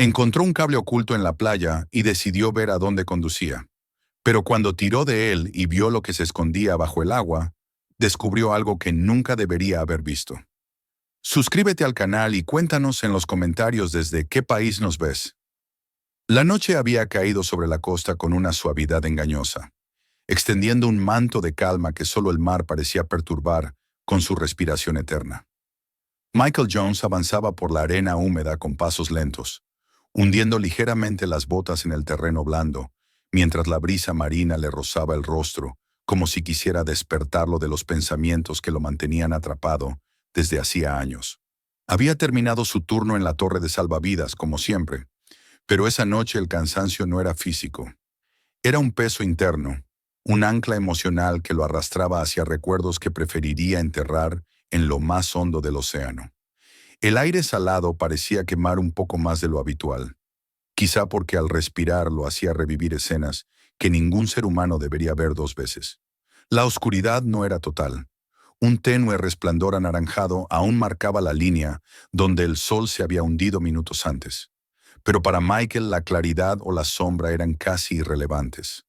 Encontró un cable oculto en la playa y decidió ver a dónde conducía. Pero cuando tiró de él y vio lo que se escondía bajo el agua, descubrió algo que nunca debería haber visto. Suscríbete al canal y cuéntanos en los comentarios desde qué país nos ves. La noche había caído sobre la costa con una suavidad engañosa, extendiendo un manto de calma que solo el mar parecía perturbar con su respiración eterna. Michael Jones avanzaba por la arena húmeda con pasos lentos, hundiendo ligeramente las botas en el terreno blando, mientras la brisa marina le rozaba el rostro, como si quisiera despertarlo de los pensamientos que lo mantenían atrapado desde hacía años. Había terminado su turno en la torre de salvavidas, como siempre, pero esa noche el cansancio no era físico. Era un peso interno, un ancla emocional que lo arrastraba hacia recuerdos que preferiría enterrar en lo más hondo del océano. El aire salado parecía quemar un poco más de lo habitual, quizá porque al respirar lo hacía revivir escenas que ningún ser humano debería ver dos veces. La oscuridad no era total. Un tenue resplandor anaranjado aún marcaba la línea donde el sol se había hundido minutos antes. Pero para Michael la claridad o la sombra eran casi irrelevantes.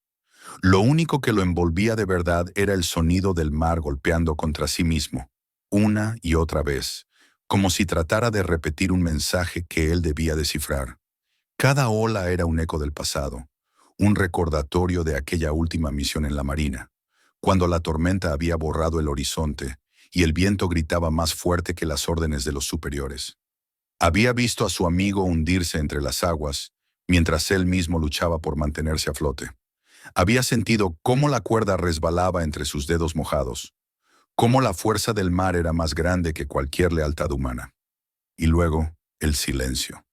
Lo único que lo envolvía de verdad era el sonido del mar golpeando contra sí mismo, una y otra vez, como si tratara de repetir un mensaje que él debía descifrar. Cada ola era un eco del pasado, un recordatorio de aquella última misión en la marina, cuando la tormenta había borrado el horizonte y el viento gritaba más fuerte que las órdenes de los superiores. Había visto a su amigo hundirse entre las aguas, mientras él mismo luchaba por mantenerse a flote. Había sentido cómo la cuerda resbalaba entre sus dedos mojados, cómo la fuerza del mar era más grande que cualquier lealtad humana. Y luego, el silencio.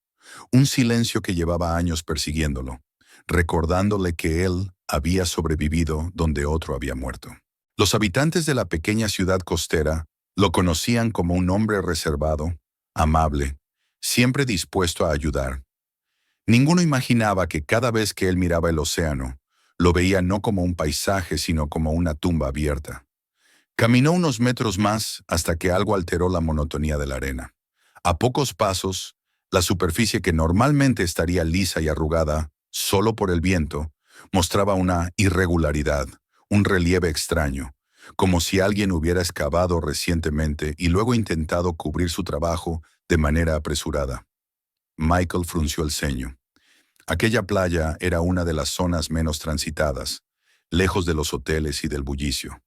Un silencio que llevaba años persiguiéndolo, recordándole que él había sobrevivido donde otro había muerto. Los habitantes de la pequeña ciudad costera lo conocían como un hombre reservado, amable, siempre dispuesto a ayudar. Ninguno imaginaba que cada vez que él miraba el océano, lo veía no como un paisaje, sino como una tumba abierta. Caminó unos metros más hasta que algo alteró la monotonía de la arena. A pocos pasos, la superficie que normalmente estaría lisa y arrugada, solo por el viento, mostraba una irregularidad, un relieve extraño, como si alguien hubiera excavado recientemente y luego intentado cubrir su trabajo de manera apresurada. Michael frunció el ceño. Aquella playa era una de las zonas menos transitadas, lejos de los hoteles y del bullicio.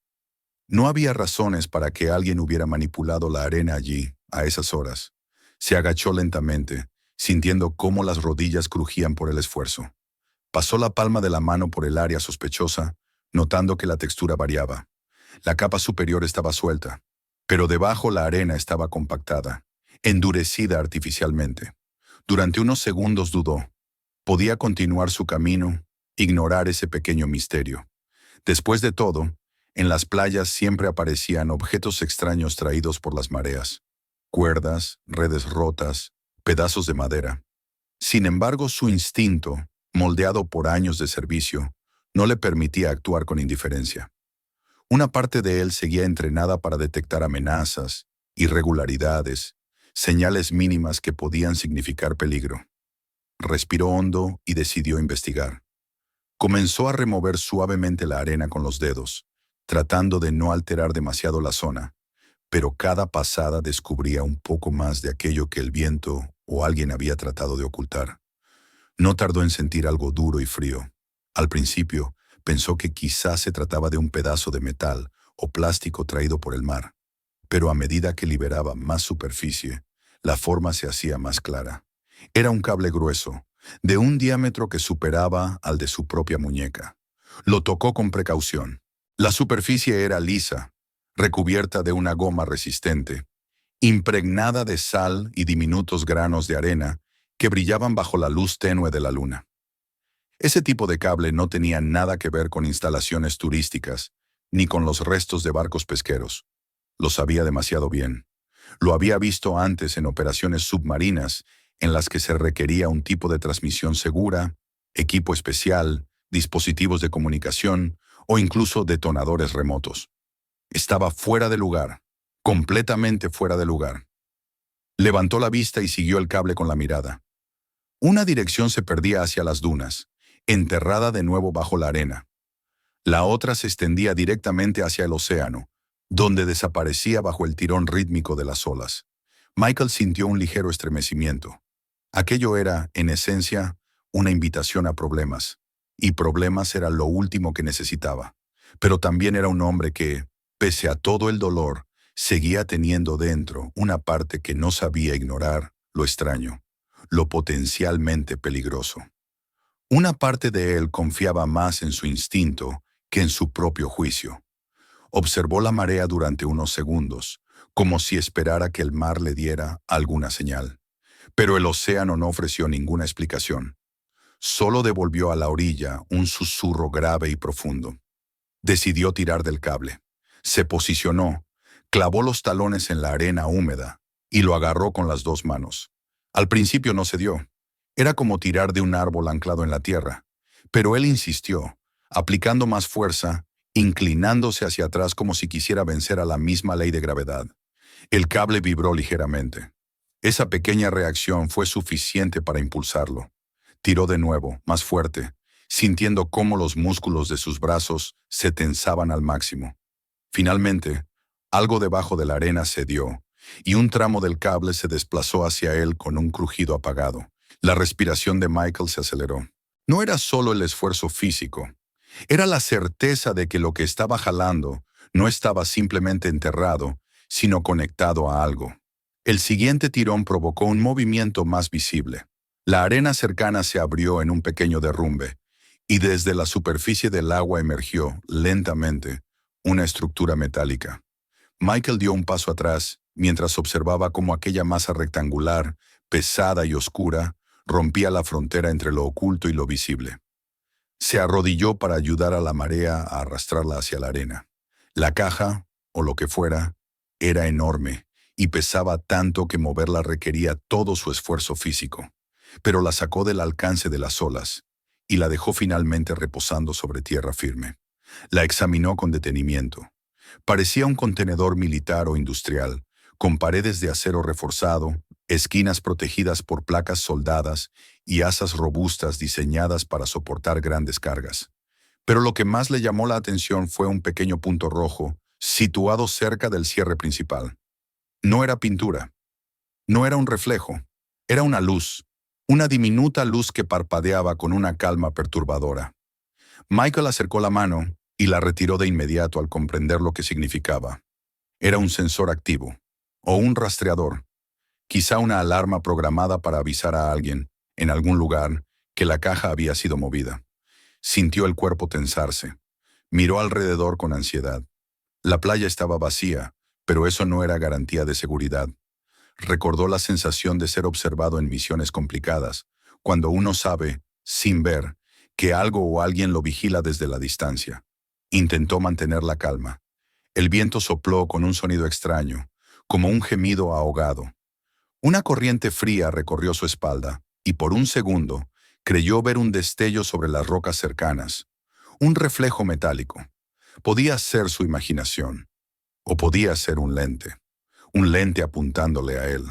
No había razones para que alguien hubiera manipulado la arena allí, a esas horas. Se agachó lentamente, sintiendo cómo las rodillas crujían por el esfuerzo. Pasó la palma de la mano por el área sospechosa, notando que la textura variaba. La capa superior estaba suelta, pero debajo la arena estaba compactada, endurecida artificialmente. Durante unos segundos dudó. Podía continuar su camino, ignorar ese pequeño misterio. Después de todo, en las playas siempre aparecían objetos extraños traídos por las mareas. Cuerdas, redes rotas, pedazos de madera. Sin embargo, su instinto, moldeado por años de servicio, no le permitía actuar con indiferencia. Una parte de él seguía entrenada para detectar amenazas, irregularidades, señales mínimas que podían significar peligro. Respiró hondo y decidió investigar. Comenzó a remover suavemente la arena con los dedos, tratando de no alterar demasiado la zona, pero cada pasada descubría un poco más de aquello que el viento o alguien había tratado de ocultar. No tardó en sentir algo duro y frío. Al principio, pensó que quizás se trataba de un pedazo de metal o plástico traído por el mar, pero a medida que liberaba más superficie, la forma se hacía más clara. Era un cable grueso, de un diámetro que superaba al de su propia muñeca. Lo tocó con precaución. La superficie era lisa, recubierta de una goma resistente, impregnada de sal y diminutos granos de arena que brillaban bajo la luz tenue de la luna. Ese tipo de cable no tenía nada que ver con instalaciones turísticas, ni con los restos de barcos pesqueros. Lo sabía demasiado bien. Lo había visto antes en operaciones submarinas, en las que se requería un tipo de transmisión segura, equipo especial, dispositivos de comunicación o incluso detonadores remotos. Estaba fuera de lugar, completamente fuera de lugar. Levantó la vista y siguió el cable con la mirada. Una dirección se perdía hacia las dunas, enterrada de nuevo bajo la arena. La otra se extendía directamente hacia el océano, donde desaparecía bajo el tirón rítmico de las olas. Michael sintió un ligero estremecimiento. Aquello era, en esencia, una invitación a problemas, y problemas era lo último que necesitaba. Pero también era un hombre que, pese a todo el dolor, seguía teniendo dentro una parte que no sabía ignorar, lo extraño, lo potencialmente peligroso. Una parte de él confiaba más en su instinto que en su propio juicio. Observó la marea durante unos segundos, como si esperara que el mar le diera alguna señal. Pero el océano no ofreció ninguna explicación. Solo devolvió a la orilla un susurro grave y profundo. Decidió tirar del cable. Se posicionó, clavó los talones en la arena húmeda y lo agarró con las dos manos. Al principio no se dio. Era como tirar de un árbol anclado en la tierra. Pero él insistió, aplicando más fuerza, inclinándose hacia atrás como si quisiera vencer a la misma ley de gravedad. El cable vibró ligeramente. Esa pequeña reacción fue suficiente para impulsarlo. Tiró de nuevo, más fuerte, sintiendo cómo los músculos de sus brazos se tensaban al máximo. Finalmente, algo debajo de la arena cedió, y un tramo del cable se desplazó hacia él con un crujido apagado. La respiración de Michael se aceleró. No era solo el esfuerzo físico, era la certeza de que lo que estaba jalando no estaba simplemente enterrado, sino conectado a algo. El siguiente tirón provocó un movimiento más visible. La arena cercana se abrió en un pequeño derrumbe, y desde la superficie del agua emergió, lentamente, una estructura metálica. Michael dio un paso atrás, mientras observaba cómo aquella masa rectangular, pesada y oscura, rompía la frontera entre lo oculto y lo visible. Se arrodilló para ayudar a la marea a arrastrarla hacia la arena. La caja, o lo que fuera, era enorme, y pesaba tanto que moverla requería todo su esfuerzo físico. Pero la sacó del alcance de las olas, y la dejó finalmente reposando sobre tierra firme. La examinó con detenimiento. Parecía un contenedor militar o industrial, con paredes de acero reforzado, esquinas protegidas por placas soldadas y asas robustas diseñadas para soportar grandes cargas. Pero lo que más le llamó la atención fue un pequeño punto rojo, situado cerca del cierre principal. No era pintura, no era un reflejo, era una luz, una diminuta luz que parpadeaba con una calma perturbadora. Michael acercó la mano y la retiró de inmediato al comprender lo que significaba. Era un sensor activo, o un rastreador, quizá una alarma programada para avisar a alguien, en algún lugar, que la caja había sido movida. Sintió el cuerpo tensarse. Miró alrededor con ansiedad. La playa estaba vacía, pero eso no era garantía de seguridad. Recordó la sensación de ser observado en misiones complicadas, cuando uno sabe, sin ver, que algo o alguien lo vigila desde la distancia. Intentó mantener la calma. El viento sopló con un sonido extraño, como un gemido ahogado. Una corriente fría recorrió su espalda, y por un segundo creyó ver un destello sobre las rocas cercanas, un reflejo metálico. Podía ser su imaginación, o podía ser un lente apuntándole a él.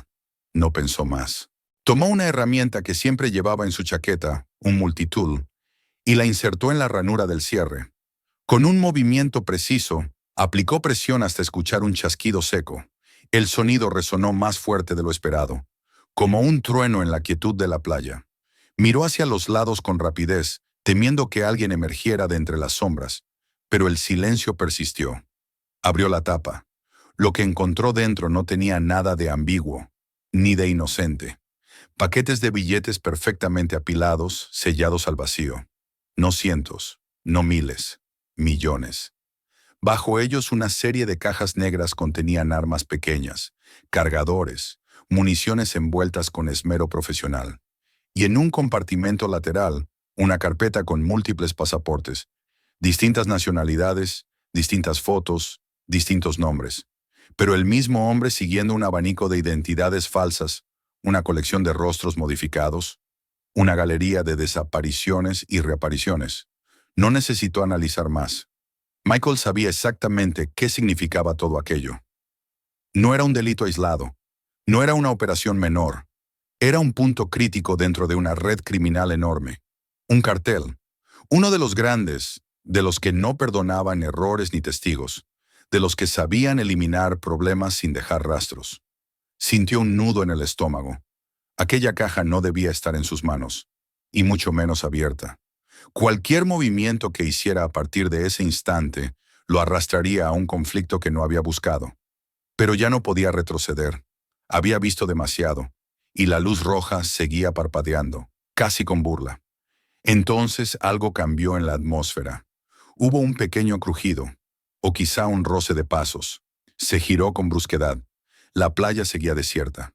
No pensó más. Tomó una herramienta que siempre llevaba en su chaqueta, un multitool, y la insertó en la ranura del cierre. Con un movimiento preciso, aplicó presión hasta escuchar un chasquido seco. El sonido resonó más fuerte de lo esperado, como un trueno en la quietud de la playa. Miró hacia los lados con rapidez, temiendo que alguien emergiera de entre las sombras, pero el silencio persistió. Abrió la tapa. Lo que encontró dentro no tenía nada de ambiguo, ni de inocente. Paquetes de billetes perfectamente apilados, sellados al vacío. No cientos, no miles, millones. Bajo ellos una serie de cajas negras contenían armas pequeñas, cargadores, municiones envueltas con esmero profesional. Y en un compartimento lateral, una carpeta con múltiples pasaportes, distintas nacionalidades, distintas fotos, distintos nombres. Pero el mismo hombre siguiendo un abanico de identidades falsas, una colección de rostros modificados, una galería de desapariciones y reapariciones. No necesitó analizar más. Michael sabía exactamente qué significaba todo aquello. No era un delito aislado, no era una operación menor, Era un punto crítico dentro de una red criminal enorme. Un cartel. Uno de los grandes, de los que no perdonaban errores ni testigos, de los que sabían eliminar problemas sin dejar rastros. Sintió un nudo en el estómago. Aquella caja no debía estar en sus manos, y mucho menos abierta. Cualquier movimiento que hiciera a partir de ese instante lo arrastraría a un conflicto que no había buscado. Pero ya no podía retroceder. Había visto demasiado, y la luz roja seguía parpadeando, casi con burla. Entonces algo cambió en la atmósfera. Hubo un pequeño crujido, o quizá un roce de pasos. Se giró con brusquedad. La playa seguía desierta,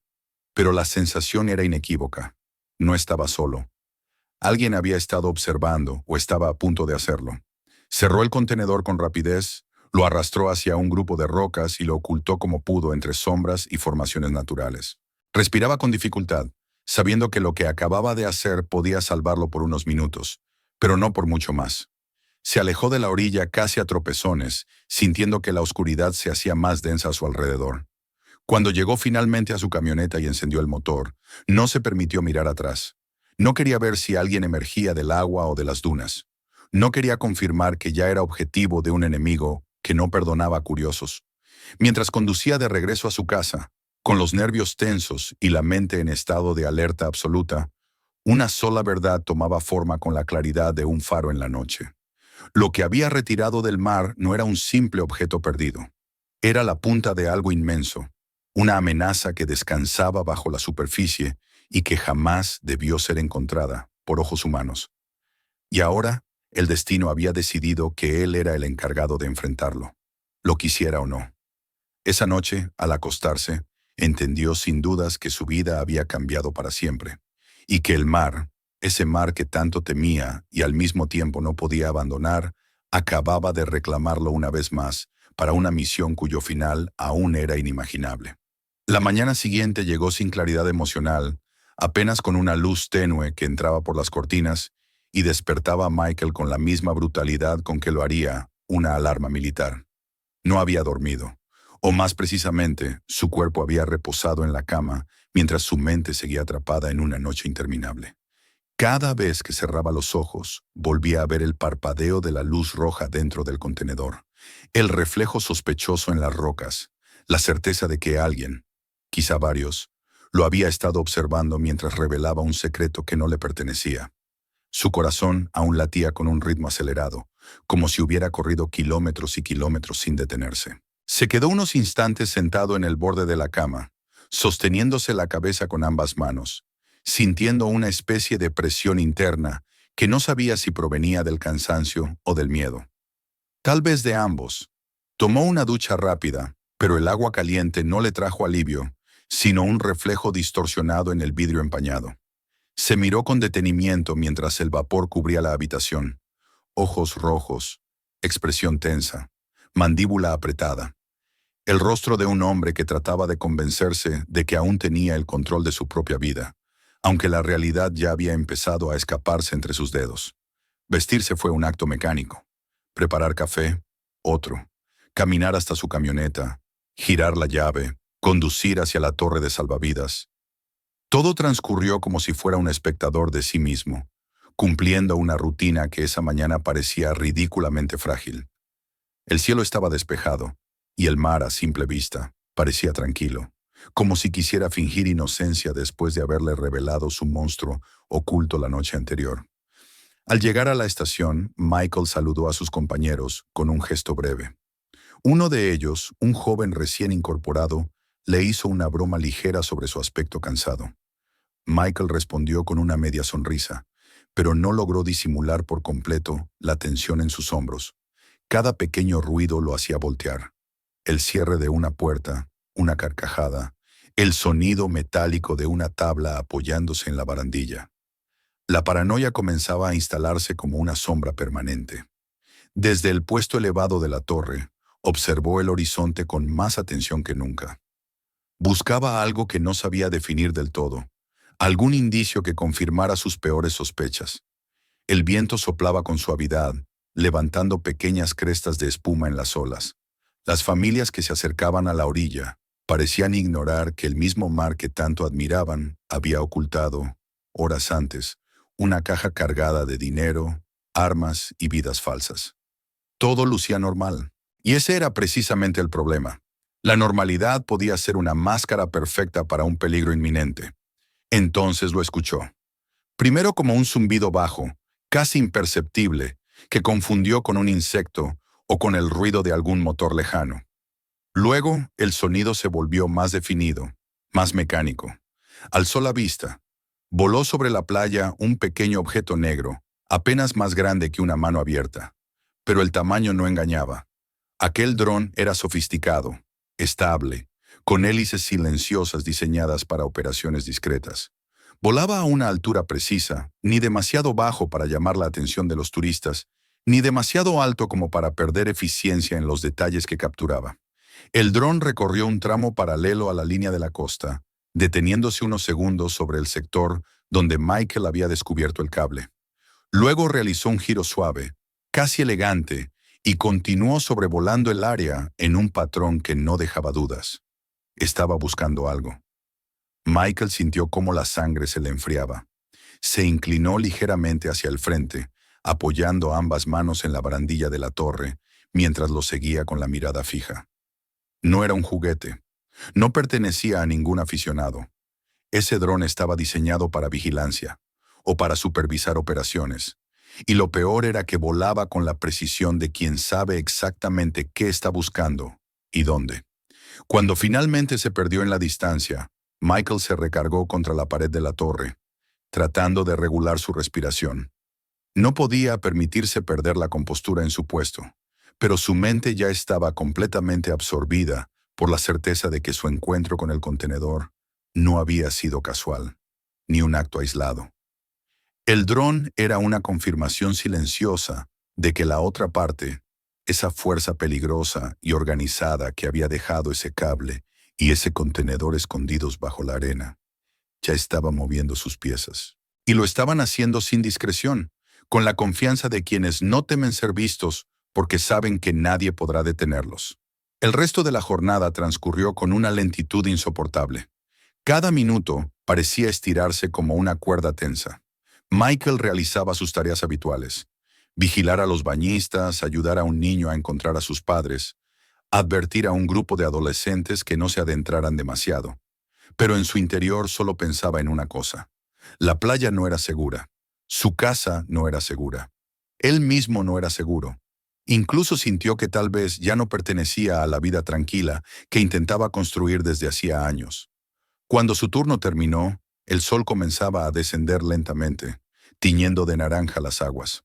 pero la sensación era inequívoca. No estaba solo. Alguien había estado observando o estaba a punto de hacerlo. Cerró el contenedor con rapidez, lo arrastró hacia un grupo de rocas y lo ocultó como pudo entre sombras y formaciones naturales. Respiraba con dificultad, sabiendo que lo que acababa de hacer podía salvarlo por unos minutos, pero no por mucho más. Se alejó de la orilla casi a tropezones, sintiendo que la oscuridad se hacía más densa a su alrededor. Cuando llegó finalmente a su camioneta y encendió el motor, no se permitió mirar atrás. No quería ver si alguien emergía del agua o de las dunas. No quería confirmar que ya era objetivo de un enemigo que no perdonaba a curiosos. Mientras conducía de regreso a su casa, con los nervios tensos y la mente en estado de alerta absoluta, una sola verdad tomaba forma con la claridad de un faro en la noche. Lo que había retirado del mar no era un simple objeto perdido. Era la punta de algo inmenso, una amenaza que descansaba bajo la superficie y que jamás debió ser encontrada por ojos humanos. Y ahora, el destino había decidido que él era el encargado de enfrentarlo, lo quisiera o no. Esa noche, al acostarse, entendió sin dudas que su vida había cambiado para siempre, y que el mar, ese mar que tanto temía y al mismo tiempo no podía abandonar, acababa de reclamarlo una vez más para una misión cuyo final aún era inimaginable. La mañana siguiente llegó sin claridad emocional, apenas con una luz tenue que entraba por las cortinas y despertaba a Michael con la misma brutalidad con que lo haría una alarma militar. No había dormido, o más precisamente, su cuerpo había reposado en la cama mientras su mente seguía atrapada en una noche interminable. Cada vez que cerraba los ojos, volvía a ver el parpadeo de la luz roja dentro del contenedor, el reflejo sospechoso en las rocas, la certeza de que alguien, quizá varios, lo había estado observando mientras revelaba un secreto que no le pertenecía. Su corazón aún latía con un ritmo acelerado, como si hubiera corrido kilómetros y kilómetros sin detenerse. Se quedó unos instantes sentado en el borde de la cama, sosteniéndose la cabeza con ambas manos, sintiendo una especie de presión interna que no sabía si provenía del cansancio o del miedo. Tal vez de ambos. Tomó una ducha rápida, pero el agua caliente no le trajo alivio, sino un reflejo distorsionado en el vidrio empañado. Se miró con detenimiento mientras el vapor cubría la habitación. Ojos rojos, expresión tensa, mandíbula apretada. El rostro de un hombre que trataba de convencerse de que aún tenía el control de su propia vida, aunque la realidad ya había empezado a escaparse entre sus dedos. Vestirse fue un acto mecánico. Preparar café, otro. Caminar hasta su camioneta, girar la llave, conducir hacia la torre de salvavidas. Todo transcurrió como si fuera un espectador de sí mismo, cumpliendo una rutina que esa mañana parecía ridículamente frágil. El cielo estaba despejado, y el mar, a simple vista, parecía tranquilo, como si quisiera fingir inocencia después de haberle revelado su monstruo oculto la noche anterior. Al llegar a la estación, Michael saludó a sus compañeros con un gesto breve. Uno de ellos, un joven recién incorporado, le hizo una broma ligera sobre su aspecto cansado. Michael respondió con una media sonrisa, pero no logró disimular por completo la tensión en sus hombros. Cada pequeño ruido lo hacía voltear. El cierre de una puerta, una carcajada, el sonido metálico de una tabla apoyándose en la barandilla. La paranoia comenzaba a instalarse como una sombra permanente. Desde el puesto elevado de la torre, observó el horizonte con más atención que nunca. Buscaba algo que no sabía definir del todo, algún indicio que confirmara sus peores sospechas. El viento soplaba con suavidad, levantando pequeñas crestas de espuma en las olas. Las familias que se acercaban a la orilla, Parecían ignorar que el mismo mar que tanto admiraban había ocultado, horas antes, una caja cargada de dinero, armas y vidas falsas. Todo lucía normal. Y ese era precisamente el problema. La normalidad podía ser una máscara perfecta para un peligro inminente. Entonces lo escuchó. Primero como un zumbido bajo, casi imperceptible, que confundió con un insecto o con el ruido de algún motor lejano. Luego, el sonido se volvió más definido, más mecánico. Alzó la vista. Voló sobre la playa un pequeño objeto negro, apenas más grande que una mano abierta. Pero el tamaño no engañaba. Aquel dron era sofisticado, estable, con hélices silenciosas diseñadas para operaciones discretas. Volaba a una altura precisa, ni demasiado bajo para llamar la atención de los turistas, ni demasiado alto como para perder eficiencia en los detalles que capturaba. El dron recorrió un tramo paralelo a la línea de la costa, deteniéndose unos segundos sobre el sector donde Michael había descubierto el cable. Luego realizó un giro suave, casi elegante, y continuó sobrevolando el área en un patrón que no dejaba dudas. Estaba buscando algo. Michael sintió cómo la sangre se le enfriaba. Se inclinó ligeramente hacia el frente, apoyando ambas manos en la barandilla de la torre, mientras lo seguía con la mirada fija. No era un juguete. No pertenecía a ningún aficionado. Ese dron estaba diseñado para vigilancia, o para supervisar operaciones. Y lo peor era que volaba con la precisión de quien sabe exactamente qué está buscando y dónde. Cuando finalmente se perdió en la distancia, Michael se recargó contra la pared de la torre, tratando de regular su respiración. No podía permitirse perder la compostura en su puesto, pero su mente ya estaba completamente absorbida por la certeza de que su encuentro con el contenedor no había sido casual, ni un acto aislado. El dron era una confirmación silenciosa de que la otra parte, esa fuerza peligrosa y organizada que había dejado ese cable y ese contenedor escondidos bajo la arena, ya estaba moviendo sus piezas. Y lo estaban haciendo sin discreción, con la confianza de quienes no temen ser vistos porque saben que nadie podrá detenerlos. El resto de la jornada transcurrió con una lentitud insoportable. Cada minuto parecía estirarse como una cuerda tensa. Michael realizaba sus tareas habituales: vigilar a los bañistas, ayudar a un niño a encontrar a sus padres, advertir a un grupo de adolescentes que no se adentraran demasiado. Pero en su interior solo pensaba en una cosa: la playa no era segura, su casa no era segura, él mismo no era seguro. Incluso sintió que tal vez ya no pertenecía a la vida tranquila que intentaba construir desde hacía años. Cuando su turno terminó, el sol comenzaba a descender lentamente, tiñendo de naranja las aguas.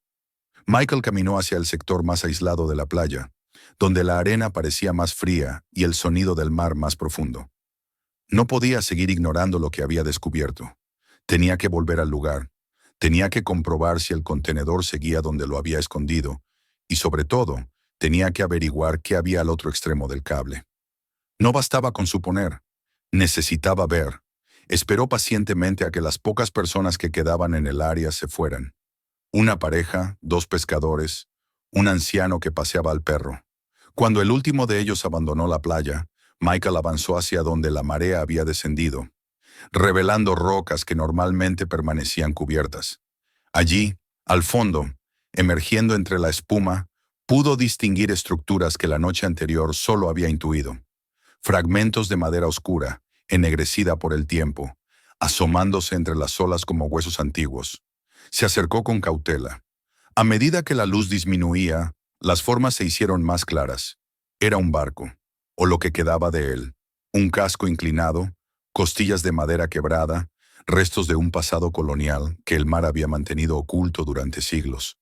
Michael caminó hacia el sector más aislado de la playa, donde la arena parecía más fría y el sonido del mar más profundo. No podía seguir ignorando lo que había descubierto. Tenía que volver al lugar. Tenía que comprobar si el contenedor seguía donde lo había escondido, y sobre todo, tenía que averiguar qué había al otro extremo del cable. No bastaba con suponer. Necesitaba ver. Esperó pacientemente a que las pocas personas que quedaban en el área se fueran. Una pareja, dos pescadores, un anciano que paseaba al perro. Cuando el último de ellos abandonó la playa, Michael avanzó hacia donde la marea había descendido, revelando rocas que normalmente permanecían cubiertas. Allí, al fondo, emergiendo entre la espuma, pudo distinguir estructuras que la noche anterior solo había intuido. Fragmentos de madera oscura, ennegrecida por el tiempo, asomándose entre las olas como huesos antiguos. Se acercó con cautela. A medida que la luz disminuía, las formas se hicieron más claras. Era un barco, o lo que quedaba de él. Un casco inclinado, costillas de madera quebrada, restos de un pasado colonial que el mar había mantenido oculto durante siglos.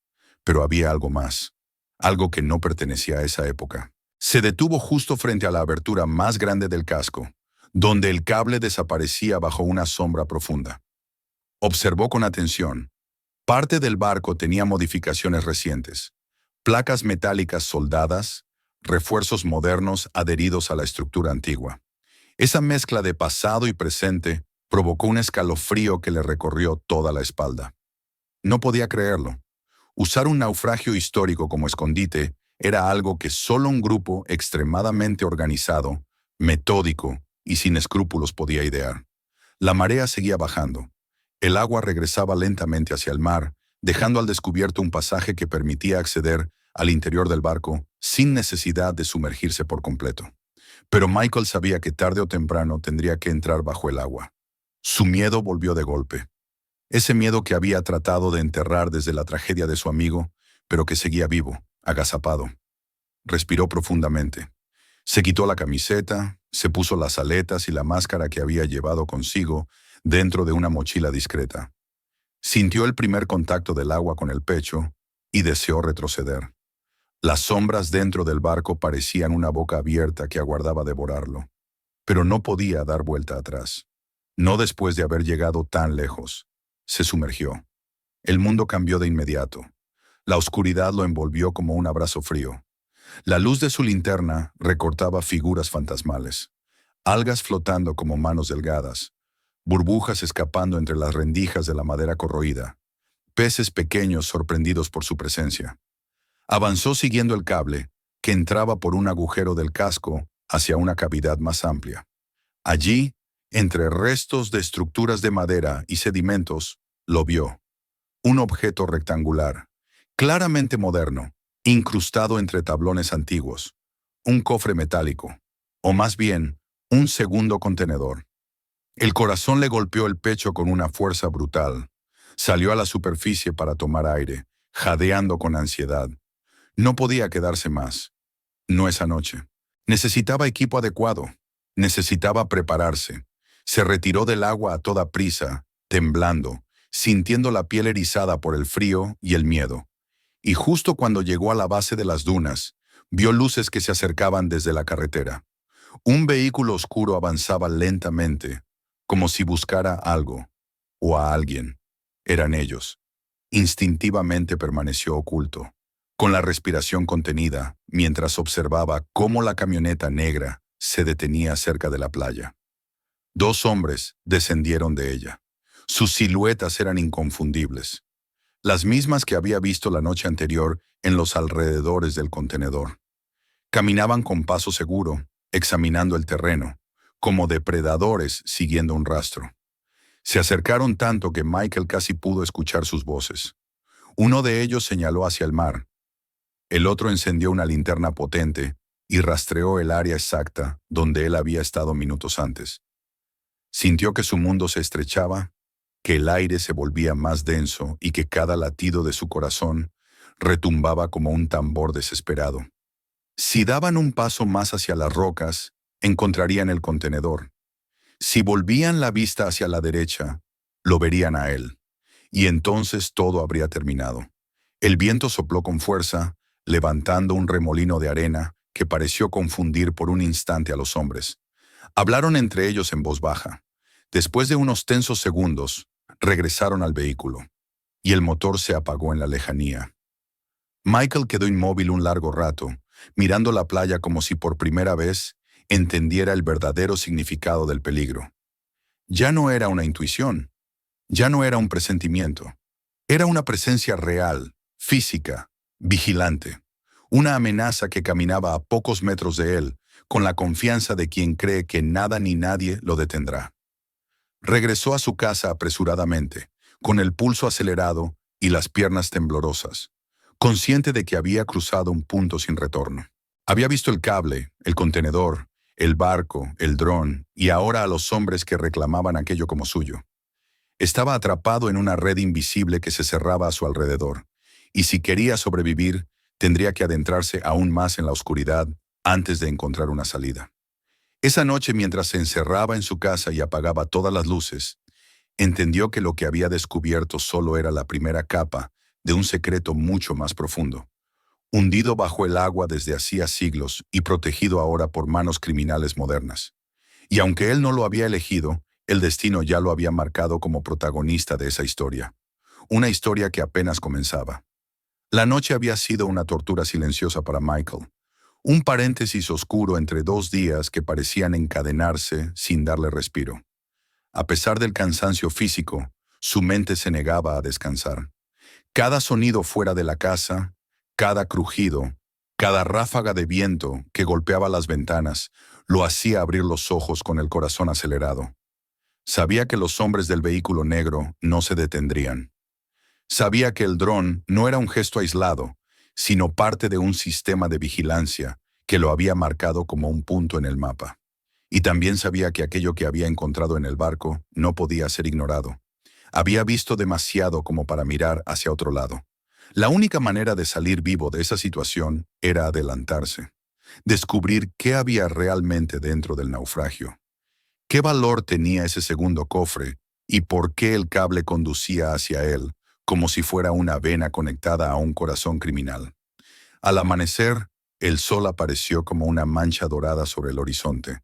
Pero había algo más, algo que no pertenecía a esa época. Se detuvo justo frente a la abertura más grande del casco, donde el cable desaparecía bajo una sombra profunda. Observó con atención. Parte del barco tenía modificaciones recientes: placas metálicas soldadas, refuerzos modernos adheridos a la estructura antigua. Esa mezcla de pasado y presente provocó un escalofrío que le recorrió toda la espalda. No podía creerlo. Usar un naufragio histórico como escondite era algo que solo un grupo extremadamente organizado, metódico y sin escrúpulos podía idear. La marea seguía bajando. El agua regresaba lentamente hacia el mar, dejando al descubierto un pasaje que permitía acceder al interior del barco sin necesidad de sumergirse por completo. Pero Michael sabía que tarde o temprano tendría que entrar bajo el agua. Su miedo volvió de golpe. Ese miedo que había tratado de enterrar desde la tragedia de su amigo, pero que seguía vivo, agazapado. Respiró profundamente. Se quitó la camiseta, se puso las aletas y la máscara que había llevado consigo dentro de una mochila discreta. Sintió el primer contacto del agua con el pecho y deseó retroceder. Las sombras dentro del barco parecían una boca abierta que aguardaba devorarlo, pero no podía dar vuelta atrás. No después de haber llegado tan lejos. Se sumergió. El mundo cambió de inmediato. La oscuridad lo envolvió como un abrazo frío. La luz de su linterna recortaba figuras fantasmales, algas flotando como manos delgadas, burbujas escapando entre las rendijas de la madera corroída, peces pequeños sorprendidos por su presencia. Avanzó siguiendo el cable, que entraba por un agujero del casco hacia una cavidad más amplia. Allí, entre restos de estructuras de madera y sedimentos, lo vio. Un objeto rectangular, claramente moderno, incrustado entre tablones antiguos. Un cofre metálico, o más bien, un segundo contenedor. El corazón le golpeó el pecho con una fuerza brutal. Salió a la superficie para tomar aire, jadeando con ansiedad. No podía quedarse más. No esa noche. Necesitaba equipo adecuado. Necesitaba prepararse. Se retiró del agua a toda prisa, temblando, sintiendo la piel erizada por el frío y el miedo. Y justo cuando llegó a la base de las dunas, vio luces que se acercaban desde la carretera. Un vehículo oscuro avanzaba lentamente, como si buscara algo, o a alguien. Eran ellos. Instintivamente permaneció oculto, con la respiración contenida, mientras observaba cómo la camioneta negra se detenía cerca de la playa. Dos hombres descendieron de ella. Sus siluetas eran inconfundibles, las mismas que había visto la noche anterior en los alrededores del contenedor. Caminaban con paso seguro, examinando el terreno, como depredadores siguiendo un rastro. Se acercaron tanto que Michael casi pudo escuchar sus voces. Uno de ellos señaló hacia el mar. El otro encendió una linterna potente y rastreó el área exacta donde él había estado minutos antes. Sintió que su mundo se estrechaba, que el aire se volvía más denso y que cada latido de su corazón retumbaba como un tambor desesperado. Si daban un paso más hacia las rocas, encontrarían el contenedor. Si volvían la vista hacia la derecha, lo verían a él. Y entonces todo habría terminado. El viento sopló con fuerza, levantando un remolino de arena que pareció confundir por un instante a los hombres. Hablaron entre ellos en voz baja. Después de unos tensos segundos, regresaron al vehículo, y el motor se apagó en la lejanía. Michael quedó inmóvil un largo rato, mirando la playa como si por primera vez entendiera el verdadero significado del peligro. Ya no era una intuición, ya no era un presentimiento. Era una presencia real, física, vigilante. Una amenaza que caminaba a pocos metros de él, con la confianza de quien cree que nada ni nadie lo detendrá. Regresó a su casa apresuradamente, con el pulso acelerado y las piernas temblorosas, consciente de que había cruzado un punto sin retorno. Había visto el cable, el contenedor, el barco, el dron, y ahora a los hombres que reclamaban aquello como suyo. Estaba atrapado en una red invisible que se cerraba a su alrededor, y si quería sobrevivir, tendría que adentrarse aún más en la oscuridad antes de encontrar una salida. Esa noche, mientras se encerraba en su casa y apagaba todas las luces, entendió que lo que había descubierto solo era la primera capa de un secreto mucho más profundo, hundido bajo el agua desde hacía siglos y protegido ahora por manos criminales modernas. Y aunque él no lo había elegido, el destino ya lo había marcado como protagonista de esa historia, una historia que apenas comenzaba. La noche había sido una tortura silenciosa para Michael, un paréntesis oscuro entre dos días que parecían encadenarse sin darle respiro. A pesar del cansancio físico, su mente se negaba a descansar. Cada sonido fuera de la casa, cada crujido, Cada ráfaga de viento que golpeaba las ventanas lo hacía abrir los ojos con el corazón acelerado. Sabía que los hombres del vehículo negro no se detendrían. Sabía que el dron no era un gesto aislado, sino parte de un sistema de vigilancia que lo había marcado como un punto en el mapa. Y también sabía que aquello que había encontrado en el barco no podía ser ignorado. Había visto demasiado como para mirar hacia otro lado. La única manera de salir vivo de esa situación era adelantarse, descubrir qué había realmente dentro del naufragio. ¿Qué valor tenía ese segundo cofre y por qué el cable conducía hacia él como si fuera una vena conectada a un corazón criminal? Al amanecer, el sol apareció como una mancha dorada sobre el horizonte,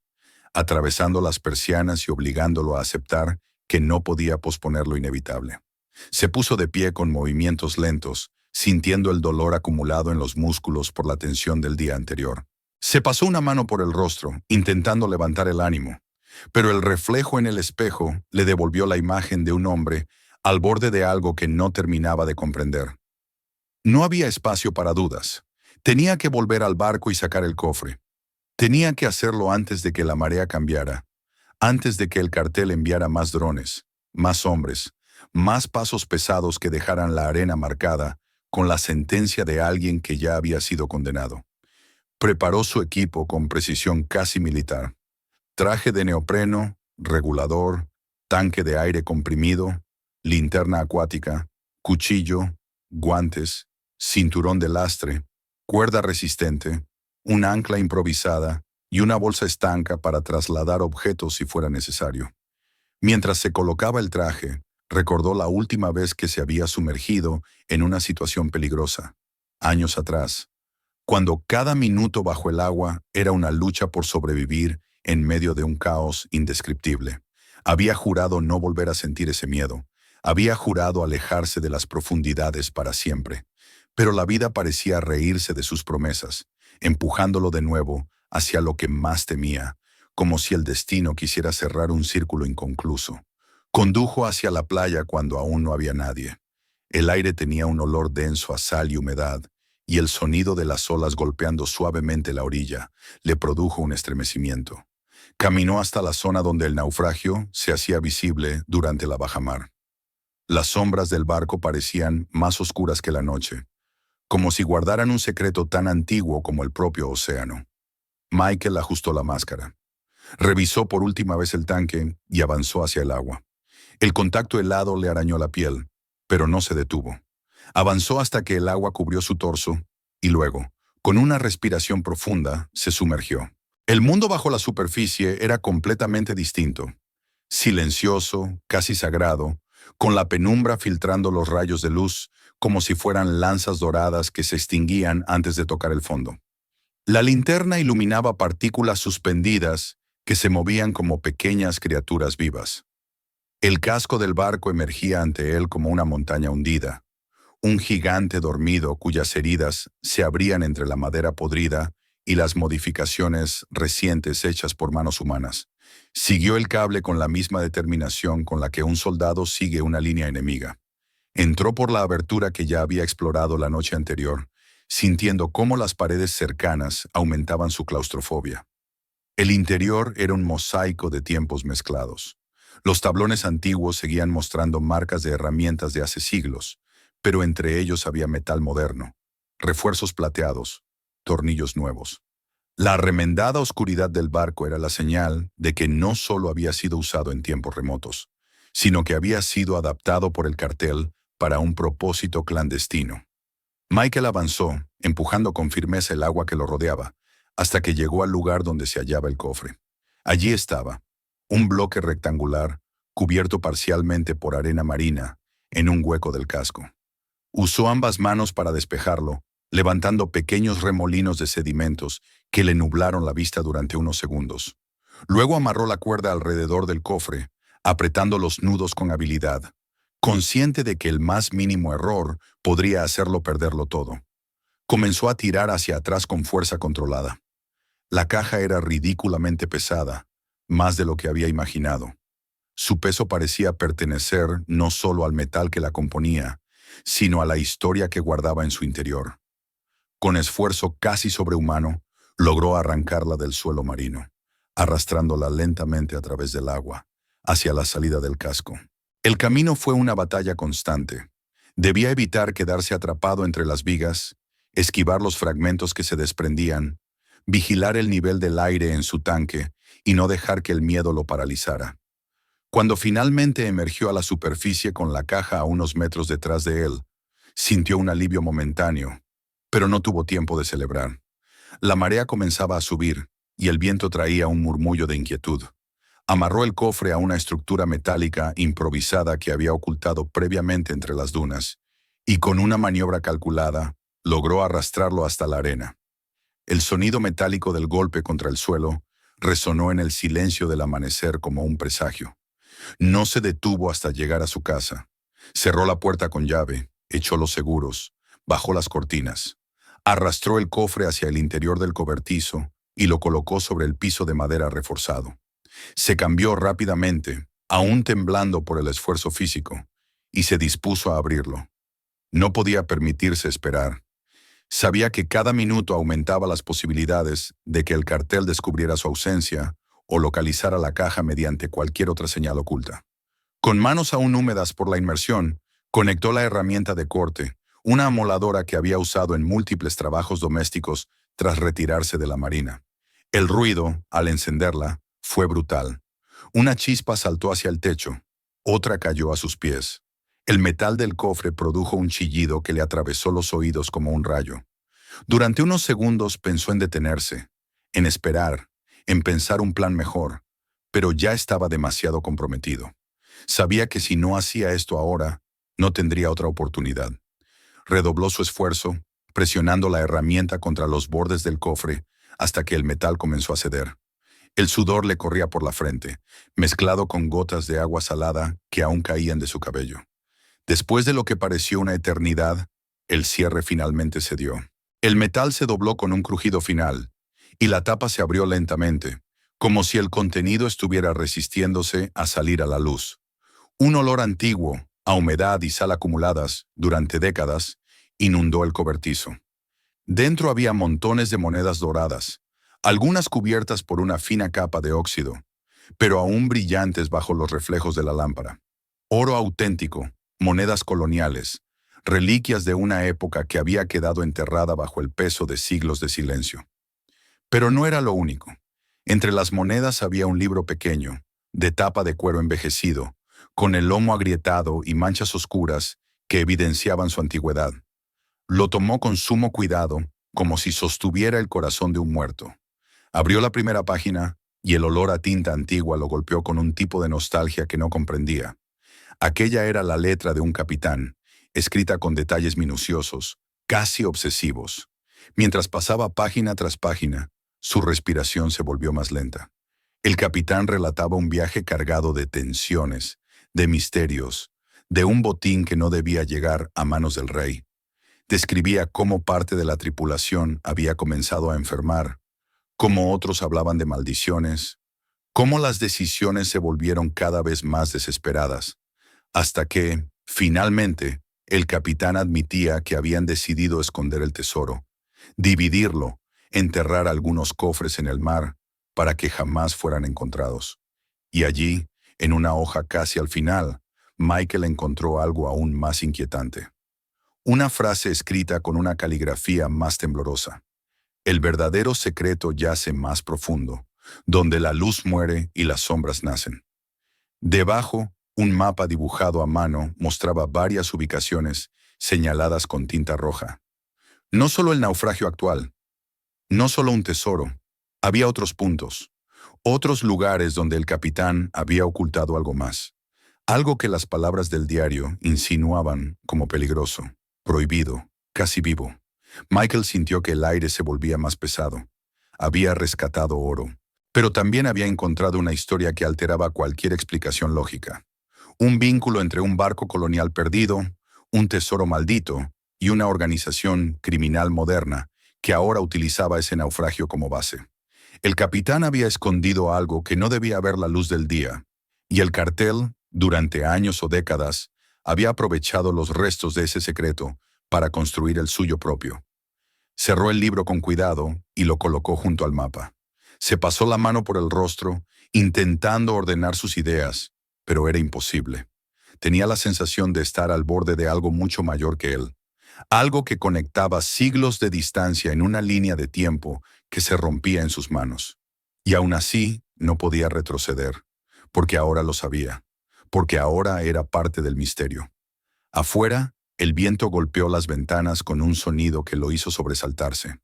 atravesando las persianas y obligándolo a aceptar que no podía posponer lo inevitable. Se puso de pie con movimientos lentos, sintiendo el dolor acumulado en los músculos por la tensión del día anterior. Se pasó una mano por el rostro, intentando levantar el ánimo, pero el reflejo en el espejo le devolvió la imagen de un hombre al borde de algo que no terminaba de comprender. No había espacio para dudas. Tenía que volver al barco y sacar el cofre. Tenía que hacerlo antes de que la marea cambiara, antes de que el cartel enviara más drones, más hombres, más pasos pesados que dejaran la arena marcada con la sentencia de alguien que ya había sido condenado. Preparó su equipo con precisión casi militar. Traje de neopreno, regulador, tanque de aire comprimido, linterna acuática, cuchillo, guantes, cinturón de lastre, cuerda resistente, un ancla improvisada y una bolsa estanca para trasladar objetos si fuera necesario. Mientras se colocaba el traje, recordó la última vez que se había sumergido en una situación peligrosa, años atrás, cuando cada minuto bajo el agua era una lucha por sobrevivir en medio de un caos indescriptible. Había jurado no volver a sentir ese miedo. Había jurado alejarse de las profundidades para siempre. Pero la vida parecía reírse de sus promesas, empujándolo de nuevo hacia lo que más temía, como si el destino quisiera cerrar un círculo inconcluso. Condujo hacia la playa cuando aún no había nadie. El aire tenía un olor denso a sal y humedad, y el sonido de las olas golpeando suavemente la orilla le produjo un estremecimiento. Caminó hasta la zona donde el naufragio se hacía visible durante la bajamar. Las sombras del barco parecían más oscuras que la noche, como si guardaran un secreto tan antiguo como el propio océano. Michael ajustó la máscara. Revisó por última vez el tanque y avanzó hacia el agua. El contacto helado le arañó la piel, pero no se detuvo. Avanzó hasta que el agua cubrió su torso y luego, con una respiración profunda, se sumergió. El mundo bajo la superficie era completamente distinto. Silencioso, casi sagrado, con la penumbra filtrando los rayos de luz como si fueran lanzas doradas que se extinguían antes de tocar el fondo. La linterna iluminaba partículas suspendidas que se movían como pequeñas criaturas vivas. El casco del barco emergía ante él como una montaña hundida, un gigante dormido cuyas heridas se abrían entre la madera podrida y las modificaciones recientes hechas por manos humanas. Siguió el cable con la misma determinación con la que un soldado sigue una línea enemiga. Entró por la abertura que ya había explorado la noche anterior, sintiendo cómo las paredes cercanas aumentaban su claustrofobia. El interior era un mosaico de tiempos mezclados. Los tablones antiguos seguían mostrando marcas de herramientas de hace siglos, pero entre ellos había metal moderno, refuerzos plateados, tornillos nuevos. La remendada oscuridad del barco era la señal de que no solo había sido usado en tiempos remotos, sino que había sido adaptado por el cartel para un propósito clandestino. Michael avanzó, empujando con firmeza el agua que lo rodeaba, hasta que llegó al lugar donde se hallaba el cofre. Allí estaba, un bloque rectangular, cubierto parcialmente por arena marina, en un hueco del casco. Usó ambas manos para despejarlo, levantando pequeños remolinos de sedimentos que le nublaron la vista durante unos segundos. Luego amarró la cuerda alrededor del cofre, apretando los nudos con habilidad, consciente de que el más mínimo error podría hacerlo perderlo todo. Comenzó a tirar hacia atrás con fuerza controlada. La caja era ridículamente pesada, más de lo que había imaginado. Su peso parecía pertenecer no solo al metal que la componía, sino a la historia que guardaba en su interior. Con esfuerzo casi sobrehumano, logró arrancarla del suelo marino, arrastrándola lentamente a través del agua, hacia la salida del casco. El camino fue una batalla constante. Debía evitar quedarse atrapado entre las vigas, esquivar los fragmentos que se desprendían, vigilar el nivel del aire en su tanque y no dejar que el miedo lo paralizara. Cuando finalmente emergió a la superficie con la caja a unos metros detrás de él, sintió un alivio momentáneo, pero no tuvo tiempo de celebrar. La marea comenzaba a subir y el viento traía un murmullo de inquietud. Amarró el cofre a una estructura metálica improvisada que había ocultado previamente entre las dunas, y con una maniobra calculada, logró arrastrarlo hasta la arena. El sonido metálico del golpe contra el suelo resonó en el silencio del amanecer como un presagio. No se detuvo hasta llegar a su casa. Cerró la puerta con llave, echó los seguros, bajó las cortinas, arrastró el cofre hacia el interior del cobertizo y lo colocó sobre el piso de madera reforzado. Se cambió rápidamente, aún temblando por el esfuerzo físico, y se dispuso a abrirlo. No podía permitirse esperar. Sabía que cada minuto aumentaba las posibilidades de que el cartel descubriera su ausencia o localizara la caja mediante cualquier otra señal oculta. Con manos aún húmedas por la inmersión, conectó la herramienta de corte, una amoladora que había usado en múltiples trabajos domésticos tras retirarse de la marina. El ruido, al encenderla, fue brutal. Una chispa saltó hacia el techo, otra cayó a sus pies. El metal del cofre produjo un chillido que le atravesó los oídos como un rayo. Durante unos segundos pensó en detenerse, en esperar, en pensar un plan mejor, pero ya estaba demasiado comprometido. Sabía que si no hacía esto ahora, no tendría otra oportunidad. Redobló su esfuerzo, presionando la herramienta contra los bordes del cofre hasta que el metal comenzó a ceder. El sudor le corría por la frente, mezclado con gotas de agua salada que aún caían de su cabello. Después de lo que pareció una eternidad, el cierre finalmente cedió. El metal se dobló con un crujido final, y la tapa se abrió lentamente, como si el contenido estuviera resistiéndose a salir a la luz. Un olor antiguo, a humedad y sal acumuladas durante décadas, inundó el cobertizo. Dentro había montones de monedas doradas, algunas cubiertas por una fina capa de óxido, pero aún brillantes bajo los reflejos de la lámpara. Oro auténtico, monedas coloniales, reliquias de una época que había quedado enterrada bajo el peso de siglos de silencio. Pero no era lo único. Entre las monedas había un libro pequeño, de tapa de cuero envejecido, con el lomo agrietado y manchas oscuras que evidenciaban su antigüedad. Lo tomó con sumo cuidado, como si sostuviera el corazón de un muerto. Abrió la primera página y el olor a tinta antigua lo golpeó con un tipo de nostalgia que no comprendía. Aquella era la letra de un capitán, escrita con detalles minuciosos, casi obsesivos. Mientras pasaba página tras página, su respiración se volvió más lenta. El capitán relataba un viaje cargado de tensiones, de misterios, de un botín que no debía llegar a manos del rey. Describía cómo parte de la tripulación había comenzado a enfermar, cómo otros hablaban de maldiciones, cómo las decisiones se volvieron cada vez más desesperadas, hasta que, finalmente, el capitán admitía que habían decidido esconder el tesoro, dividirlo, enterrar algunos cofres en el mar para que jamás fueran encontrados. Y allí, en una hoja casi al final, Michael encontró algo aún más inquietante. Una frase escrita con una caligrafía más temblorosa. El verdadero secreto yace más profundo, donde la luz muere y las sombras nacen. Debajo, un mapa dibujado a mano mostraba varias ubicaciones señaladas con tinta roja. No solo el naufragio actual, no solo un tesoro, había otros puntos, otros lugares donde el capitán había ocultado algo más, algo que las palabras del diario insinuaban como peligroso, prohibido, casi vivo. Michael sintió que el aire se volvía más pesado. Había rescatado oro, pero también había encontrado una historia que alteraba cualquier explicación lógica. Un vínculo entre un barco colonial perdido, un tesoro maldito y una organización criminal moderna que ahora utilizaba ese naufragio como base. El capitán había escondido algo que no debía ver la luz del día, y el cartel, durante años o décadas, había aprovechado los restos de ese secreto para construir el suyo propio. Cerró el libro con cuidado y lo colocó junto al mapa. Se pasó la mano por el rostro, intentando ordenar sus ideas, pero era imposible. Tenía la sensación de estar al borde de algo mucho mayor que él, algo que conectaba siglos de distancia en una línea de tiempo que se rompía en sus manos. Y aún así, no podía retroceder, porque ahora lo sabía, porque ahora era parte del misterio. Afuera, el viento golpeó las ventanas con un sonido que lo hizo sobresaltarse.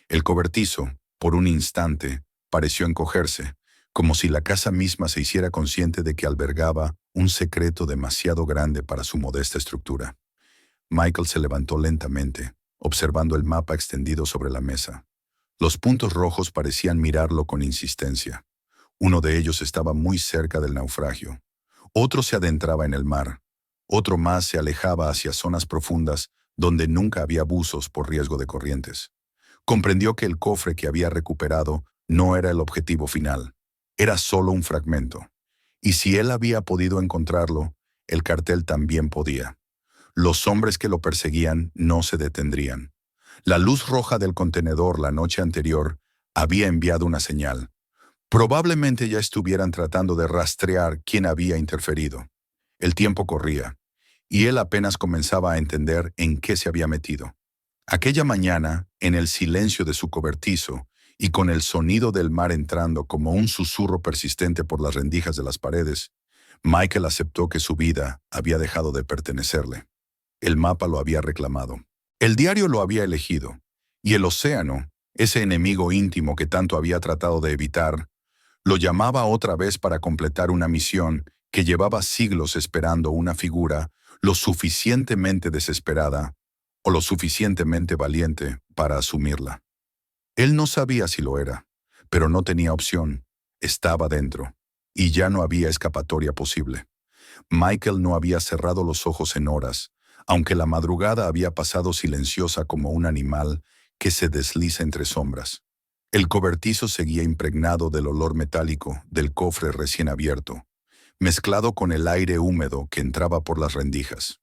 El cobertizo, por un instante, pareció encogerse, como si la casa misma se hiciera consciente de que albergaba un secreto demasiado grande para su modesta estructura. Michael se levantó lentamente, observando el mapa extendido sobre la mesa. Los puntos rojos parecían mirarlo con insistencia. Uno de ellos estaba muy cerca del naufragio. Otro se adentraba en el mar. Otro más se alejaba hacia zonas profundas donde nunca había buzos por riesgo de corrientes. Comprendió que el cofre que había recuperado no era el objetivo final. Era solo un fragmento. Y si él había podido encontrarlo, el cartel también podía. Los hombres que lo perseguían no se detendrían. La luz roja del contenedor la noche anterior había enviado una señal. Probablemente ya estuvieran tratando de rastrear quién había interferido. El tiempo corría, y él apenas comenzaba a entender en qué se había metido. Aquella mañana, en el silencio de su cobertizo, y con el sonido del mar entrando como un susurro persistente por las rendijas de las paredes, Michael aceptó que su vida había dejado de pertenecerle. El mapa lo había reclamado. El diario lo había elegido, y el océano, ese enemigo íntimo que tanto había tratado de evitar, lo llamaba otra vez para completar una misión que llevaba siglos esperando una figura lo suficientemente desesperada o lo suficientemente valiente para asumirla. Él no sabía si lo era, pero no tenía opción. Estaba dentro, y ya no había escapatoria posible. Michael no había cerrado los ojos en horas, aunque la madrugada había pasado silenciosa como un animal que se desliza entre sombras. El cobertizo seguía impregnado del olor metálico del cofre recién abierto, mezclado con el aire húmedo que entraba por las rendijas.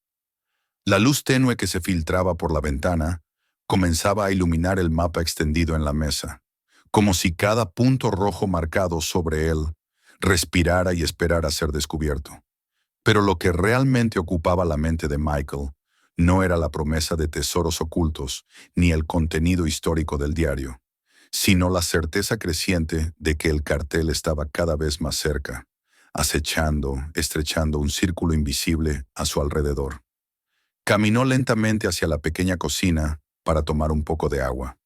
La luz tenue que se filtraba por la ventana comenzaba a iluminar el mapa extendido en la mesa, como si cada punto rojo marcado sobre él respirara y esperara ser descubierto. Pero lo que realmente ocupaba la mente de Michael no era la promesa de tesoros ocultos ni el contenido histórico del diario, sino la certeza creciente de que el cartel estaba cada vez más cerca, acechando, estrechando un círculo invisible a su alrededor. Caminó lentamente hacia la pequeña cocina para tomar un poco de agua.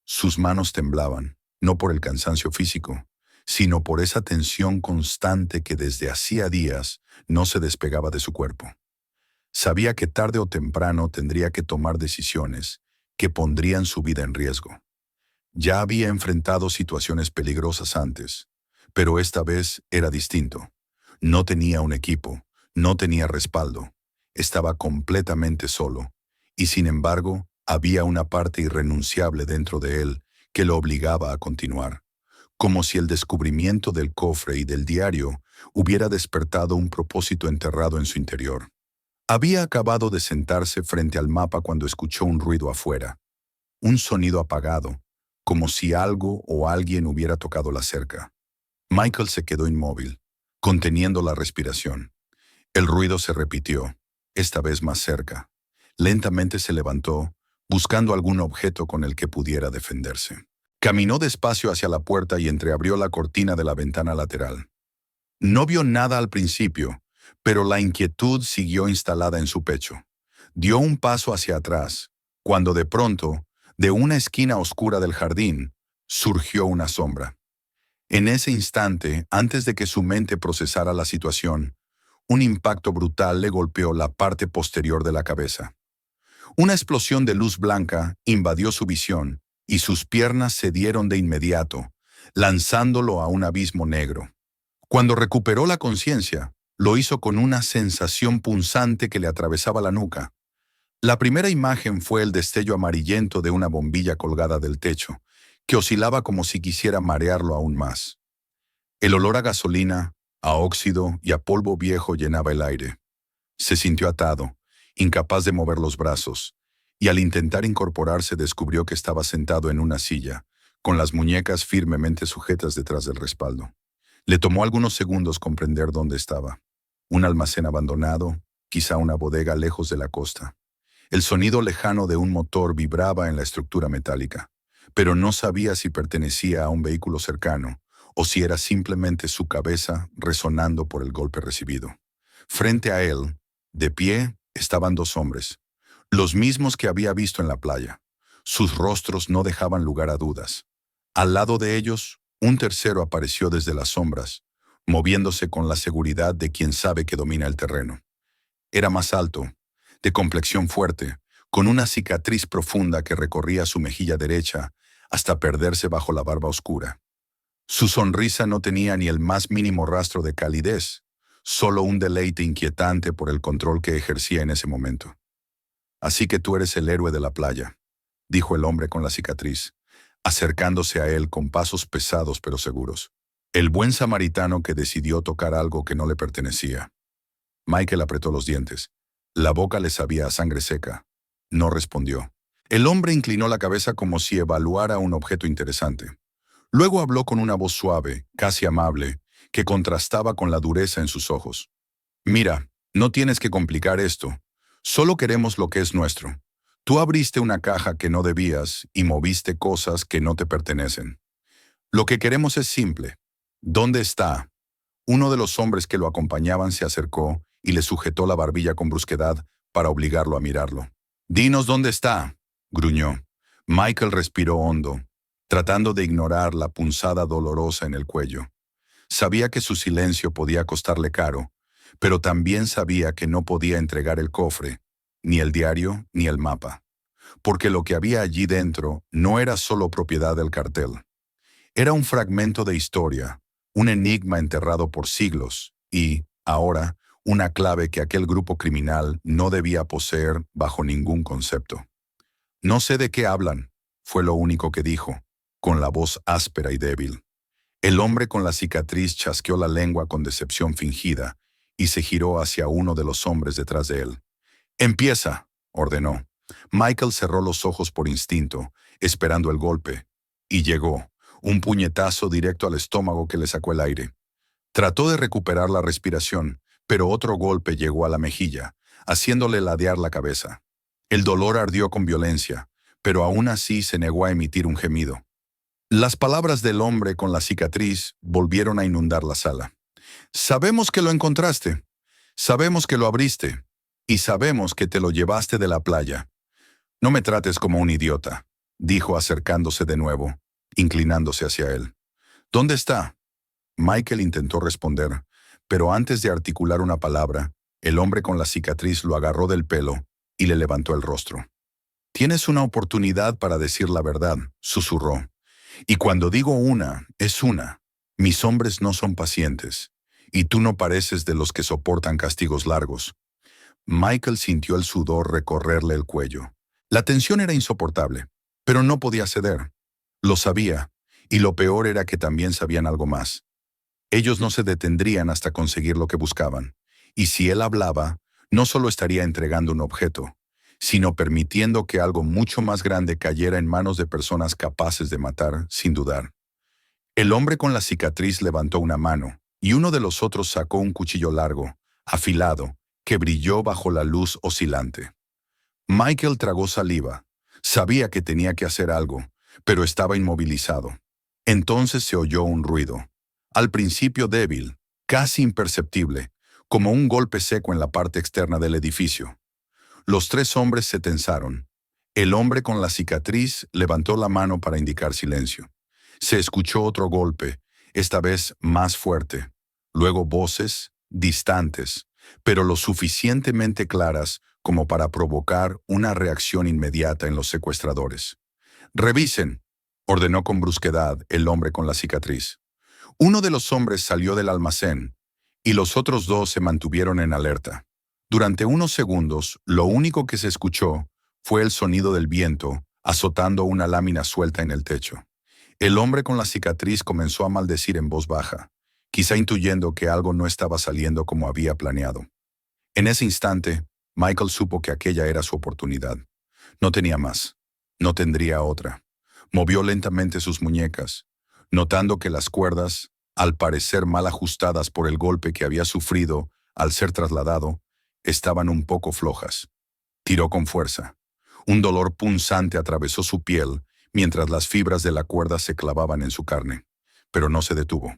Sus manos temblaban, no por el cansancio físico, sino por esa tensión constante que desde hacía días no se despegaba de su cuerpo. Sabía que tarde o temprano tendría que tomar decisiones que pondrían su vida en riesgo. Ya había enfrentado situaciones peligrosas antes, pero esta vez era distinto. No tenía un equipo, no tenía respaldo, estaba completamente solo, y sin embargo, había una parte irrenunciable dentro de él que lo obligaba a continuar, como si el descubrimiento del cofre y del diario hubiera despertado un propósito enterrado en su interior. Había acabado de sentarse frente al mapa cuando escuchó un ruido afuera, un sonido apagado, como si algo o alguien hubiera tocado la cerca. Michael se quedó inmóvil, conteniendo la respiración. El ruido se repitió, esta vez más cerca. Lentamente se levantó, buscando algún objeto con el que pudiera defenderse. Caminó despacio hacia la puerta y entreabrió la cortina de la ventana lateral. No vio nada al principio, pero la inquietud siguió instalada en su pecho. Dio un paso hacia atrás, cuando de pronto, de una esquina oscura del jardín, surgió una sombra. En ese instante, antes de que su mente procesara la situación, un impacto brutal le golpeó la parte posterior de la cabeza. Una explosión de luz blanca invadió su visión y sus piernas cedieron de inmediato, lanzándolo a un abismo negro. Cuando recuperó la conciencia, lo hizo con una sensación punzante que le atravesaba la nuca. La primera imagen fue el destello amarillento de una bombilla colgada del techo, que oscilaba como si quisiera marearlo aún más. El olor a gasolina, a óxido y a polvo viejo llenaba el aire. Se sintió atado, incapaz de mover los brazos, y al intentar incorporarse descubrió que estaba sentado en una silla, con las muñecas firmemente sujetas detrás del respaldo. Le tomó algunos segundos comprender dónde estaba. Un almacén abandonado, quizá una bodega lejos de la costa. El sonido lejano de un motor vibraba en la estructura metálica, pero no sabía si pertenecía a un vehículo cercano o si era simplemente su cabeza resonando por el golpe recibido. Frente a él, de pie, estaban dos hombres, los mismos que había visto en la playa. Sus rostros no dejaban lugar a dudas. Al lado de ellos, un tercero apareció desde las sombras, moviéndose con la seguridad de quien sabe que domina el terreno. Era más alto, de complexión fuerte, con una cicatriz profunda que recorría su mejilla derecha hasta perderse bajo la barba oscura. Su sonrisa no tenía ni el más mínimo rastro de calidez, solo un deleite inquietante por el control que ejercía en ese momento. «Así que tú eres el héroe de la playa», dijo el hombre con la cicatriz, acercándose a él con pasos pesados pero seguros. El buen samaritano que decidió tocar algo que no le pertenecía. Michael apretó los dientes. La boca le sabía a sangre seca. No respondió. El hombre inclinó la cabeza como si evaluara un objeto interesante. Luego habló con una voz suave, casi amable, que contrastaba con la dureza en sus ojos. «Mira, no tienes que complicar esto. Solo queremos lo que es nuestro. Tú abriste una caja que no debías y moviste cosas que no te pertenecen. Lo que queremos es simple. ¿Dónde está?» Uno de los hombres que lo acompañaban se acercó y le sujetó la barbilla con brusquedad para obligarlo a mirarlo. «Dinos dónde está», gruñó. Michael respiró hondo, tratando de ignorar la punzada dolorosa en el cuello. Sabía que su silencio podía costarle caro, pero también sabía que no podía entregar el cofre, ni el diario, ni el mapa, porque lo que había allí dentro no era solo propiedad del cartel. Era un fragmento de historia, un enigma enterrado por siglos y, ahora, una clave que aquel grupo criminal no debía poseer bajo ningún concepto. «No sé de qué hablan», fue lo único que dijo, con la voz áspera y débil. El hombre con la cicatriz chasqueó la lengua con decepción fingida y se giró hacia uno de los hombres detrás de él. «Empieza», ordenó. Michael cerró los ojos por instinto, esperando el golpe, y llegó, un puñetazo directo al estómago que le sacó el aire. Trató de recuperar la respiración, pero otro golpe llegó a la mejilla, haciéndole ladear la cabeza. El dolor ardió con violencia, pero aún así se negó a emitir un gemido. Las palabras del hombre con la cicatriz volvieron a inundar la sala. «Sabemos que lo encontraste, sabemos que lo abriste, y sabemos que te lo llevaste de la playa. No me trates como un idiota», dijo acercándose de nuevo, inclinándose hacia él. «¿Dónde está?» Michael intentó responder, pero antes de articular una palabra, el hombre con la cicatriz lo agarró del pelo y le levantó el rostro. «Tienes una oportunidad para decir la verdad», susurró. «Y cuando digo una, es una. Mis hombres no son pacientes, y tú no pareces de los que soportan castigos largos». Michael sintió el sudor recorrerle el cuello. La tensión era insoportable, pero no podía ceder. Lo sabía, y lo peor era que también sabían algo más. Ellos no se detendrían hasta conseguir lo que buscaban, y si él hablaba, no solo estaría entregando un objeto, sino permitiendo que algo mucho más grande cayera en manos de personas capaces de matar, sin dudar. El hombre con la cicatriz levantó una mano, y uno de los otros sacó un cuchillo largo, afilado, que brilló bajo la luz oscilante. Michael tragó saliva. Sabía que tenía que hacer algo, pero estaba inmovilizado. Entonces se oyó un ruido. Al principio débil, casi imperceptible, como un golpe seco en la parte externa del edificio. Los tres hombres se tensaron. El hombre con la cicatriz levantó la mano para indicar silencio. Se escuchó otro golpe, esta vez más fuerte. Luego voces, distantes, pero lo suficientemente claras como para provocar una reacción inmediata en los secuestradores. «Revisen», ordenó con brusquedad el hombre con la cicatriz. Uno de los hombres salió del almacén, y los otros dos se mantuvieron en alerta. Durante unos segundos, lo único que se escuchó fue el sonido del viento azotando una lámina suelta en el techo. El hombre con la cicatriz comenzó a maldecir en voz baja, quizá intuyendo que algo no estaba saliendo como había planeado. En ese instante, Michael supo que aquella era su oportunidad. No tenía más. No tendría otra. Movió lentamente sus muñecas, notando que las cuerdas, al parecer mal ajustadas por el golpe que había sufrido al ser trasladado, estaban un poco flojas. Tiró con fuerza. Un dolor punzante atravesó su piel mientras las fibras de la cuerda se clavaban en su carne, pero no se detuvo.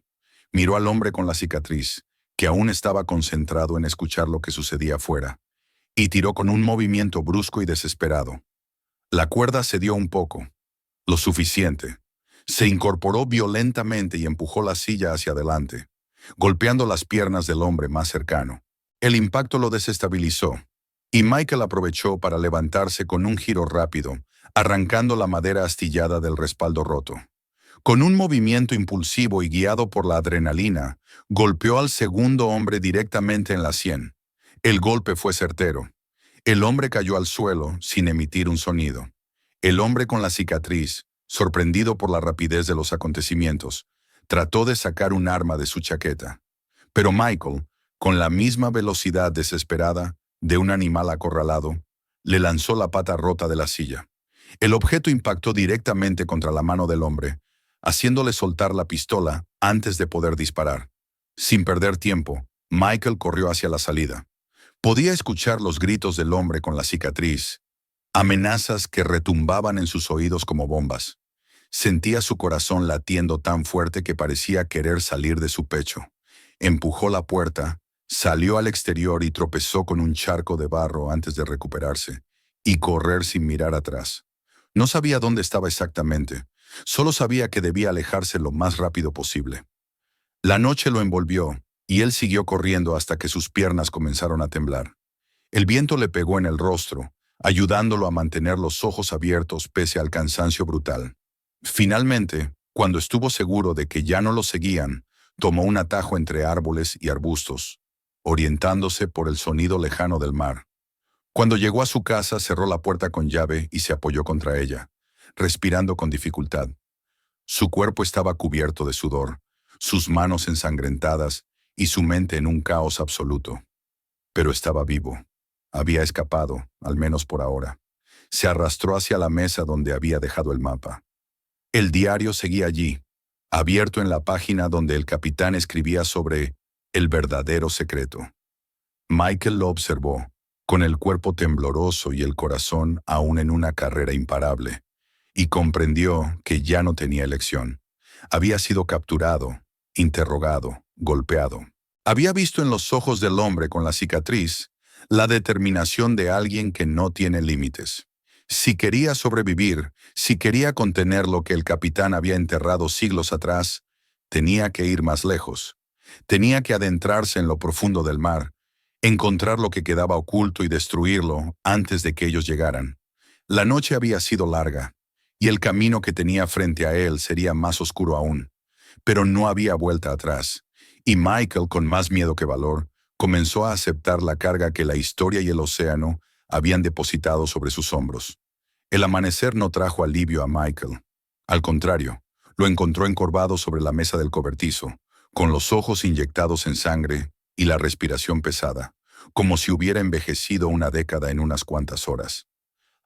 Miró al hombre con la cicatriz, que aún estaba concentrado en escuchar lo que sucedía afuera, y tiró con un movimiento brusco y desesperado. La cuerda cedió un poco, lo suficiente. Se incorporó violentamente y empujó la silla hacia adelante, golpeando las piernas del hombre más cercano. El impacto lo desestabilizó, y Michael aprovechó para levantarse con un giro rápido, arrancando la madera astillada del respaldo roto. Con un movimiento impulsivo y guiado por la adrenalina, golpeó al segundo hombre directamente en la sien. El golpe fue certero. El hombre cayó al suelo sin emitir un sonido. El hombre con la cicatriz, sorprendido por la rapidez de los acontecimientos, trató de sacar un arma de su chaqueta. Pero Michael, con la misma velocidad desesperada de un animal acorralado, le lanzó la pata rota de la silla. El objeto impactó directamente contra la mano del hombre, haciéndole soltar la pistola antes de poder disparar. Sin perder tiempo, Michael corrió hacia la salida. Podía escuchar los gritos del hombre con la cicatriz, amenazas que retumbaban en sus oídos como bombas. Sentía su corazón latiendo tan fuerte que parecía querer salir de su pecho. Empujó la puerta, salió al exterior y tropezó con un charco de barro antes de recuperarse y correr sin mirar atrás. No sabía dónde estaba exactamente, solo sabía que debía alejarse lo más rápido posible. La noche lo envolvió y él siguió corriendo hasta que sus piernas comenzaron a temblar. El viento le pegó en el rostro, ayudándolo a mantener los ojos abiertos pese al cansancio brutal. Finalmente, cuando estuvo seguro de que ya no lo seguían, tomó un atajo entre árboles y arbustos, orientándose por el sonido lejano del mar. Cuando llegó a su casa, cerró la puerta con llave y se apoyó contra ella, respirando con dificultad. Su cuerpo estaba cubierto de sudor, sus manos ensangrentadas y su mente en un caos absoluto. Pero estaba vivo. Había escapado, al menos por ahora. Se arrastró hacia la mesa donde había dejado el mapa. El diario seguía allí, abierto en la página donde el capitán escribía sobre el verdadero secreto. Michael lo observó, con el cuerpo tembloroso y el corazón aún en una carrera imparable, y comprendió que ya no tenía elección. Había sido capturado, interrogado, golpeado. Había visto en los ojos del hombre con la cicatriz la determinación de alguien que no tiene límites. Si quería sobrevivir, si quería contener lo que el capitán había enterrado siglos atrás, tenía que ir más lejos. Tenía que adentrarse en lo profundo del mar, encontrar lo que quedaba oculto y destruirlo antes de que ellos llegaran. La noche había sido larga, y el camino que tenía frente a él sería más oscuro aún. Pero no había vuelta atrás, y Michael, con más miedo que valor, comenzó a aceptar la carga que la historia y el océano habían depositado sobre sus hombros. El amanecer no trajo alivio a Michael. Al contrario, lo encontró encorvado sobre la mesa del cobertizo, con los ojos inyectados en sangre y la respiración pesada, como si hubiera envejecido una década en unas cuantas horas.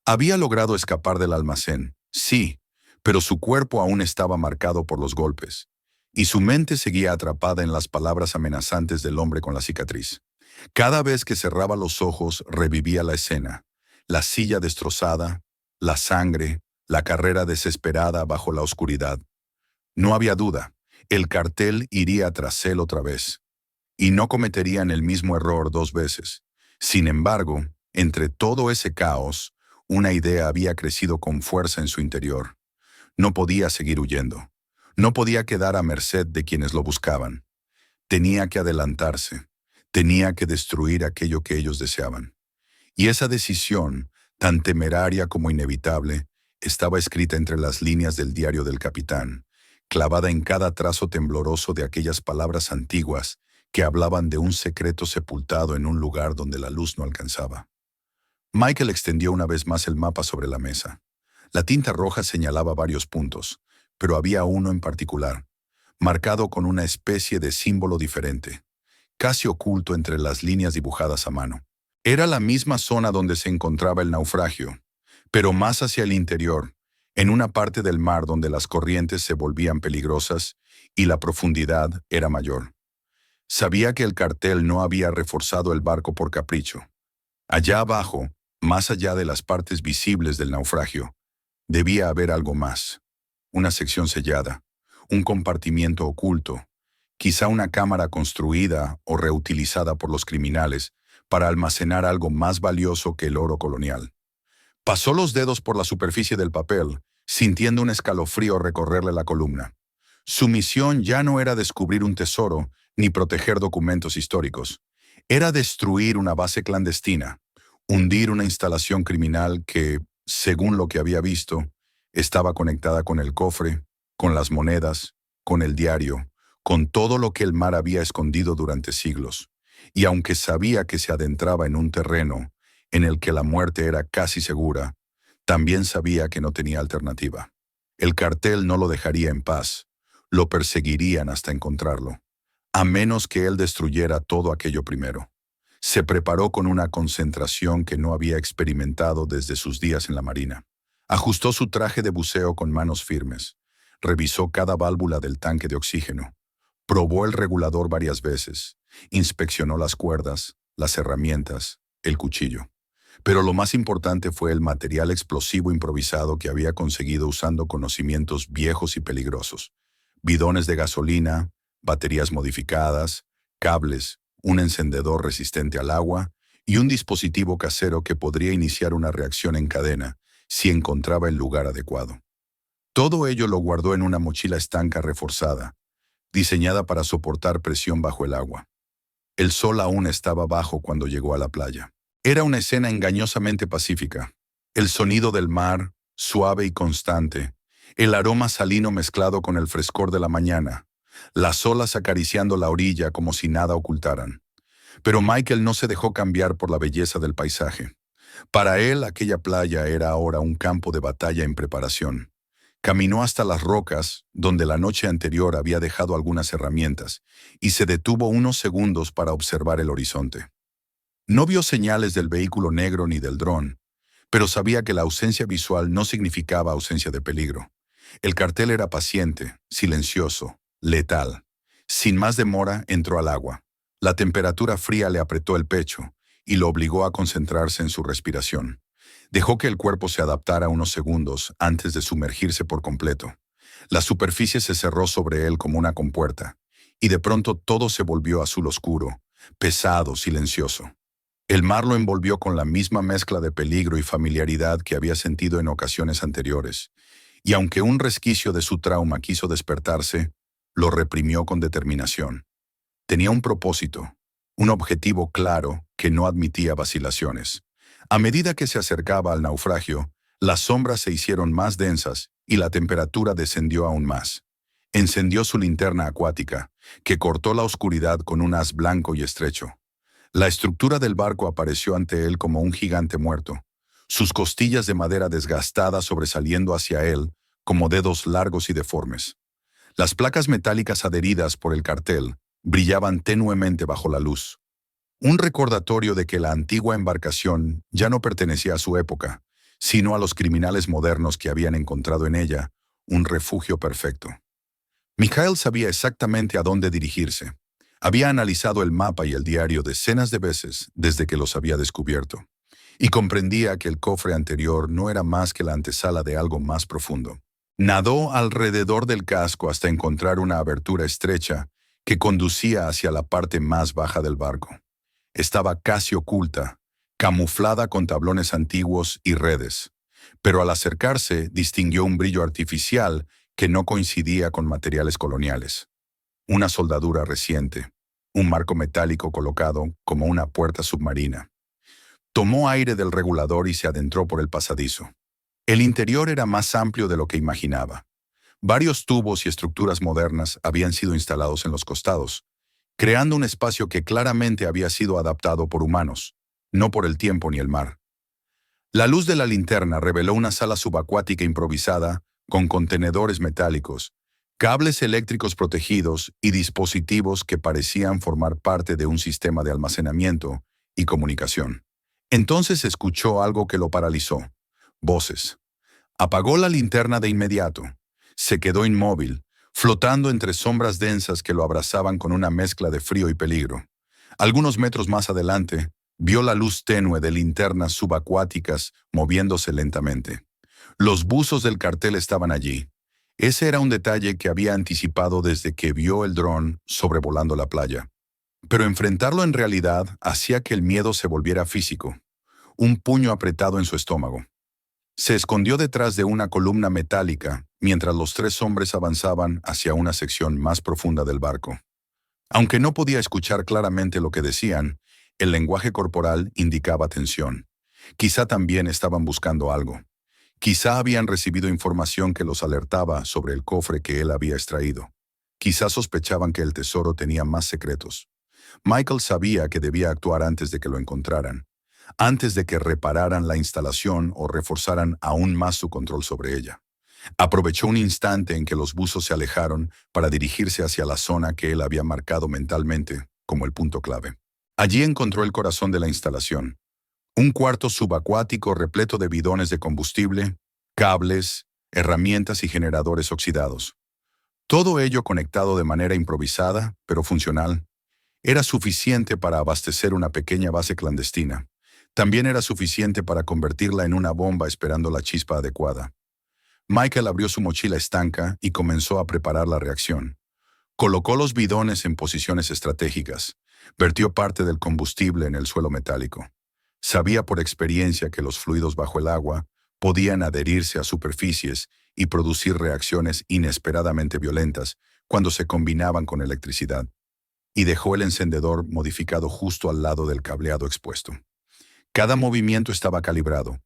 Había logrado escapar del almacén, sí, pero su cuerpo aún estaba marcado por los golpes, y su mente seguía atrapada en las palabras amenazantes del hombre con la cicatriz. Cada vez que cerraba los ojos, revivía la escena, la silla destrozada, la sangre, la carrera desesperada bajo la oscuridad. No había duda, el cartel iría tras él otra vez, y no cometerían el mismo error dos veces. Sin embargo, entre todo ese caos, una idea había crecido con fuerza en su interior. No podía seguir huyendo. No podía quedar a merced de quienes lo buscaban. Tenía que adelantarse. Tenía que destruir aquello que ellos deseaban. Y esa decisión, tan temeraria como inevitable, estaba escrita entre las líneas del diario del capitán, clavada en cada trazo tembloroso de aquellas palabras antiguas que hablaban de un secreto sepultado en un lugar donde la luz no alcanzaba. Michael extendió una vez más el mapa sobre la mesa. La tinta roja señalaba varios puntos, pero había uno en particular, marcado con una especie de símbolo diferente, casi oculto entre las líneas dibujadas a mano. Era la misma zona donde se encontraba el naufragio, Pero más hacia el interior, en una parte del mar donde las corrientes se volvían peligrosas y la profundidad era mayor. Sabía que el cartel no había reforzado el barco por capricho. Allá abajo, más allá de las partes visibles del naufragio, debía haber algo más. Una sección sellada, un compartimiento oculto, quizá una cámara construida o reutilizada por los criminales para almacenar algo más valioso que el oro colonial. Pasó los dedos por la superficie del papel, sintiendo un escalofrío recorrerle la columna. Su misión ya no era descubrir un tesoro ni proteger documentos históricos. Era destruir una base clandestina, hundir una instalación criminal que, según lo que había visto, estaba conectada con el cofre, con las monedas, con el diario, con todo lo que el mar había escondido durante siglos. Y aunque sabía que se adentraba en un terreno en el que la muerte era casi segura, también sabía que no tenía alternativa. El cartel no lo dejaría en paz, lo perseguirían hasta encontrarlo, a menos que él destruyera todo aquello primero. Se preparó con una concentración que no había experimentado desde sus días en la marina. Ajustó su traje de buceo con manos firmes, revisó cada válvula del tanque de oxígeno, probó el regulador varias veces, inspeccionó las cuerdas, las herramientas, el cuchillo. Pero lo más importante fue el material explosivo improvisado que había conseguido usando conocimientos viejos y peligrosos. Bidones de gasolina, baterías modificadas, cables, un encendedor resistente al agua y un dispositivo casero que podría iniciar una reacción en cadena si encontraba el lugar adecuado. Todo ello lo guardó en una mochila estanca reforzada, diseñada para soportar presión bajo el agua. El sol aún estaba bajo cuando llegó a la playa. Era una escena engañosamente pacífica. El sonido del mar, suave y constante, el aroma salino mezclado con el frescor de la mañana, las olas acariciando la orilla como si nada ocultaran. Pero Michael no se dejó cambiar por la belleza del paisaje. Para él, aquella playa era ahora un campo de batalla en preparación. Caminó hasta las rocas, donde la noche anterior había dejado algunas herramientas, y se detuvo unos segundos para observar el horizonte. No vio señales del vehículo negro ni del dron, pero sabía que la ausencia visual no significaba ausencia de peligro. El cartel era paciente, silencioso, letal. Sin más demora, entró al agua. La temperatura fría le apretó el pecho y lo obligó a concentrarse en su respiración. Dejó que el cuerpo se adaptara unos segundos antes de sumergirse por completo. La superficie se cerró sobre él como una compuerta, y de pronto todo se volvió azul oscuro, pesado, silencioso. El mar lo envolvió con la misma mezcla de peligro y familiaridad que había sentido en ocasiones anteriores, y aunque un resquicio de su trauma quiso despertarse, lo reprimió con determinación. Tenía un propósito, un objetivo claro que no admitía vacilaciones. A medida que se acercaba al naufragio, las sombras se hicieron más densas y la temperatura descendió aún más. Encendió su linterna acuática, que cortó la oscuridad con un haz blanco y estrecho. La estructura del barco apareció ante él como un gigante muerto, sus costillas de madera desgastadas sobresaliendo hacia él como dedos largos y deformes. Las placas metálicas adheridas por el cartel brillaban tenuemente bajo la luz. Un recordatorio de que la antigua embarcación ya no pertenecía a su época, sino a los criminales modernos que habían encontrado en ella un refugio perfecto. Mikhail sabía exactamente a dónde dirigirse. Había analizado el mapa y el diario decenas de veces desde que los había descubierto, y comprendía que el cofre anterior no era más que la antesala de algo más profundo. Nadó alrededor del casco hasta encontrar una abertura estrecha que conducía hacia la parte más baja del barco. Estaba casi oculta, camuflada con tablones antiguos y redes, pero al acercarse distinguió un brillo artificial que no coincidía con materiales coloniales. Una soldadura reciente, un marco metálico colocado como una puerta submarina. Tomó aire del regulador y se adentró por el pasadizo. El interior era más amplio de lo que imaginaba. Varios tubos y estructuras modernas habían sido instalados en los costados, creando un espacio que claramente había sido adaptado por humanos, no por el tiempo ni el mar. La luz de la linterna reveló una sala subacuática improvisada con contenedores metálicos, cables eléctricos protegidos y dispositivos que parecían formar parte de un sistema de almacenamiento y comunicación. Entonces escuchó algo que lo paralizó. voces. Apagó la linterna de inmediato. Se quedó inmóvil, flotando entre sombras densas que lo abrazaban con una mezcla de frío y peligro. Algunos metros más adelante, vio la luz tenue de linternas subacuáticas moviéndose lentamente. Los buzos del cartel estaban allí. Ese era un detalle que había anticipado desde que vio el dron sobrevolando la playa. Pero enfrentarlo en realidad hacía que el miedo se volviera físico, un puño apretado en su estómago. Se escondió detrás de una columna metálica mientras los tres hombres avanzaban hacia una sección más profunda del barco. Aunque no podía escuchar claramente lo que decían, el lenguaje corporal indicaba tensión. Quizá también estaban buscando algo. Quizá habían recibido información que los alertaba sobre el cofre que él había extraído. Quizá sospechaban que el tesoro tenía más secretos. Michael sabía que debía actuar antes de que lo encontraran, antes de que repararan la instalación o reforzaran aún más su control sobre ella. Aprovechó un instante en que los buzos se alejaron para dirigirse hacia la zona que él había marcado mentalmente como el punto clave. Allí encontró el corazón de la instalación, un cuarto subacuático repleto de bidones de combustible, cables, herramientas y generadores oxidados. Todo ello conectado de manera improvisada, pero funcional. Era suficiente para abastecer una pequeña base clandestina. También era suficiente para convertirla en una bomba esperando la chispa adecuada. Michael abrió su mochila estanca y comenzó a preparar la reacción. Colocó los bidones en posiciones estratégicas. Vertió parte del combustible en el suelo metálico. Sabía por experiencia que los fluidos bajo el agua podían adherirse a superficies y producir reacciones inesperadamente violentas cuando se combinaban con electricidad. Y dejó el encendedor modificado justo al lado del cableado expuesto. Cada movimiento estaba calibrado.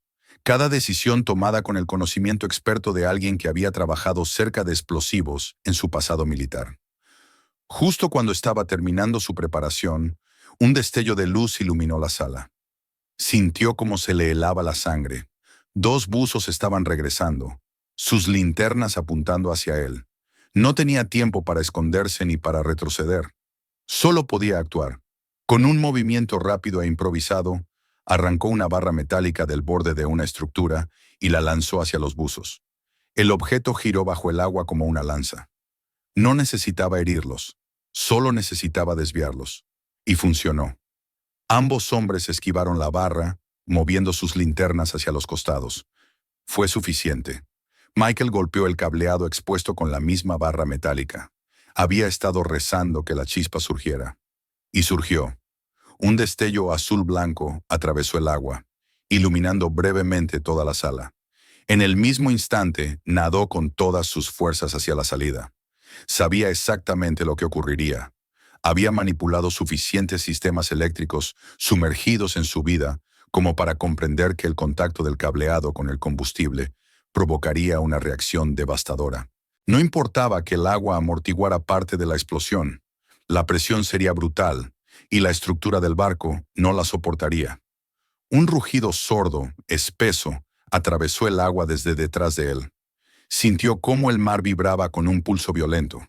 Cada decisión tomada con el conocimiento experto de alguien que había trabajado cerca de explosivos en su pasado militar. Justo cuando estaba terminando su preparación, un destello de luz iluminó la sala. Sintió como se le helaba la sangre. Dos buzos estaban regresando, sus linternas apuntando hacia él. No tenía tiempo para esconderse ni para retroceder. Solo podía actuar. Con un movimiento rápido e improvisado, arrancó una barra metálica del borde de una estructura y la lanzó hacia los buzos. El objeto giró bajo el agua como una lanza. No necesitaba herirlos, solo necesitaba desviarlos. Y funcionó. Ambos hombres esquivaron la barra, moviendo sus linternas hacia los costados. Fue suficiente. Michael golpeó el cableado expuesto con la misma barra metálica. Había estado rezando que la chispa surgiera. Y surgió. Un destello azul-blanco atravesó el agua, iluminando brevemente toda la sala. En el mismo instante, nadó con todas sus fuerzas hacia la salida. Sabía exactamente lo que ocurriría. Había manipulado suficientes sistemas eléctricos sumergidos en su vida como para comprender que el contacto del cableado con el combustible provocaría una reacción devastadora. No importaba que el agua amortiguara parte de la explosión. La presión sería brutal y la estructura del barco no la soportaría. Un rugido sordo, espeso, atravesó el agua desde detrás de él. Sintió cómo el mar vibraba con un pulso violento.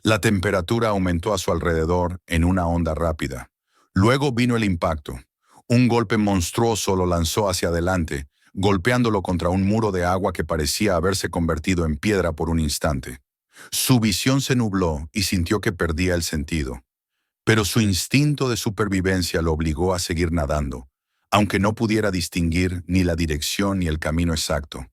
La temperatura aumentó a su alrededor en una onda rápida. Luego vino el impacto. Un golpe monstruoso lo lanzó hacia adelante, golpeándolo contra un muro de agua que parecía haberse convertido en piedra por un instante. Su visión se nubló y sintió que perdía el sentido. Pero su instinto de supervivencia lo obligó a seguir nadando, aunque no pudiera distinguir ni la dirección ni el camino exacto.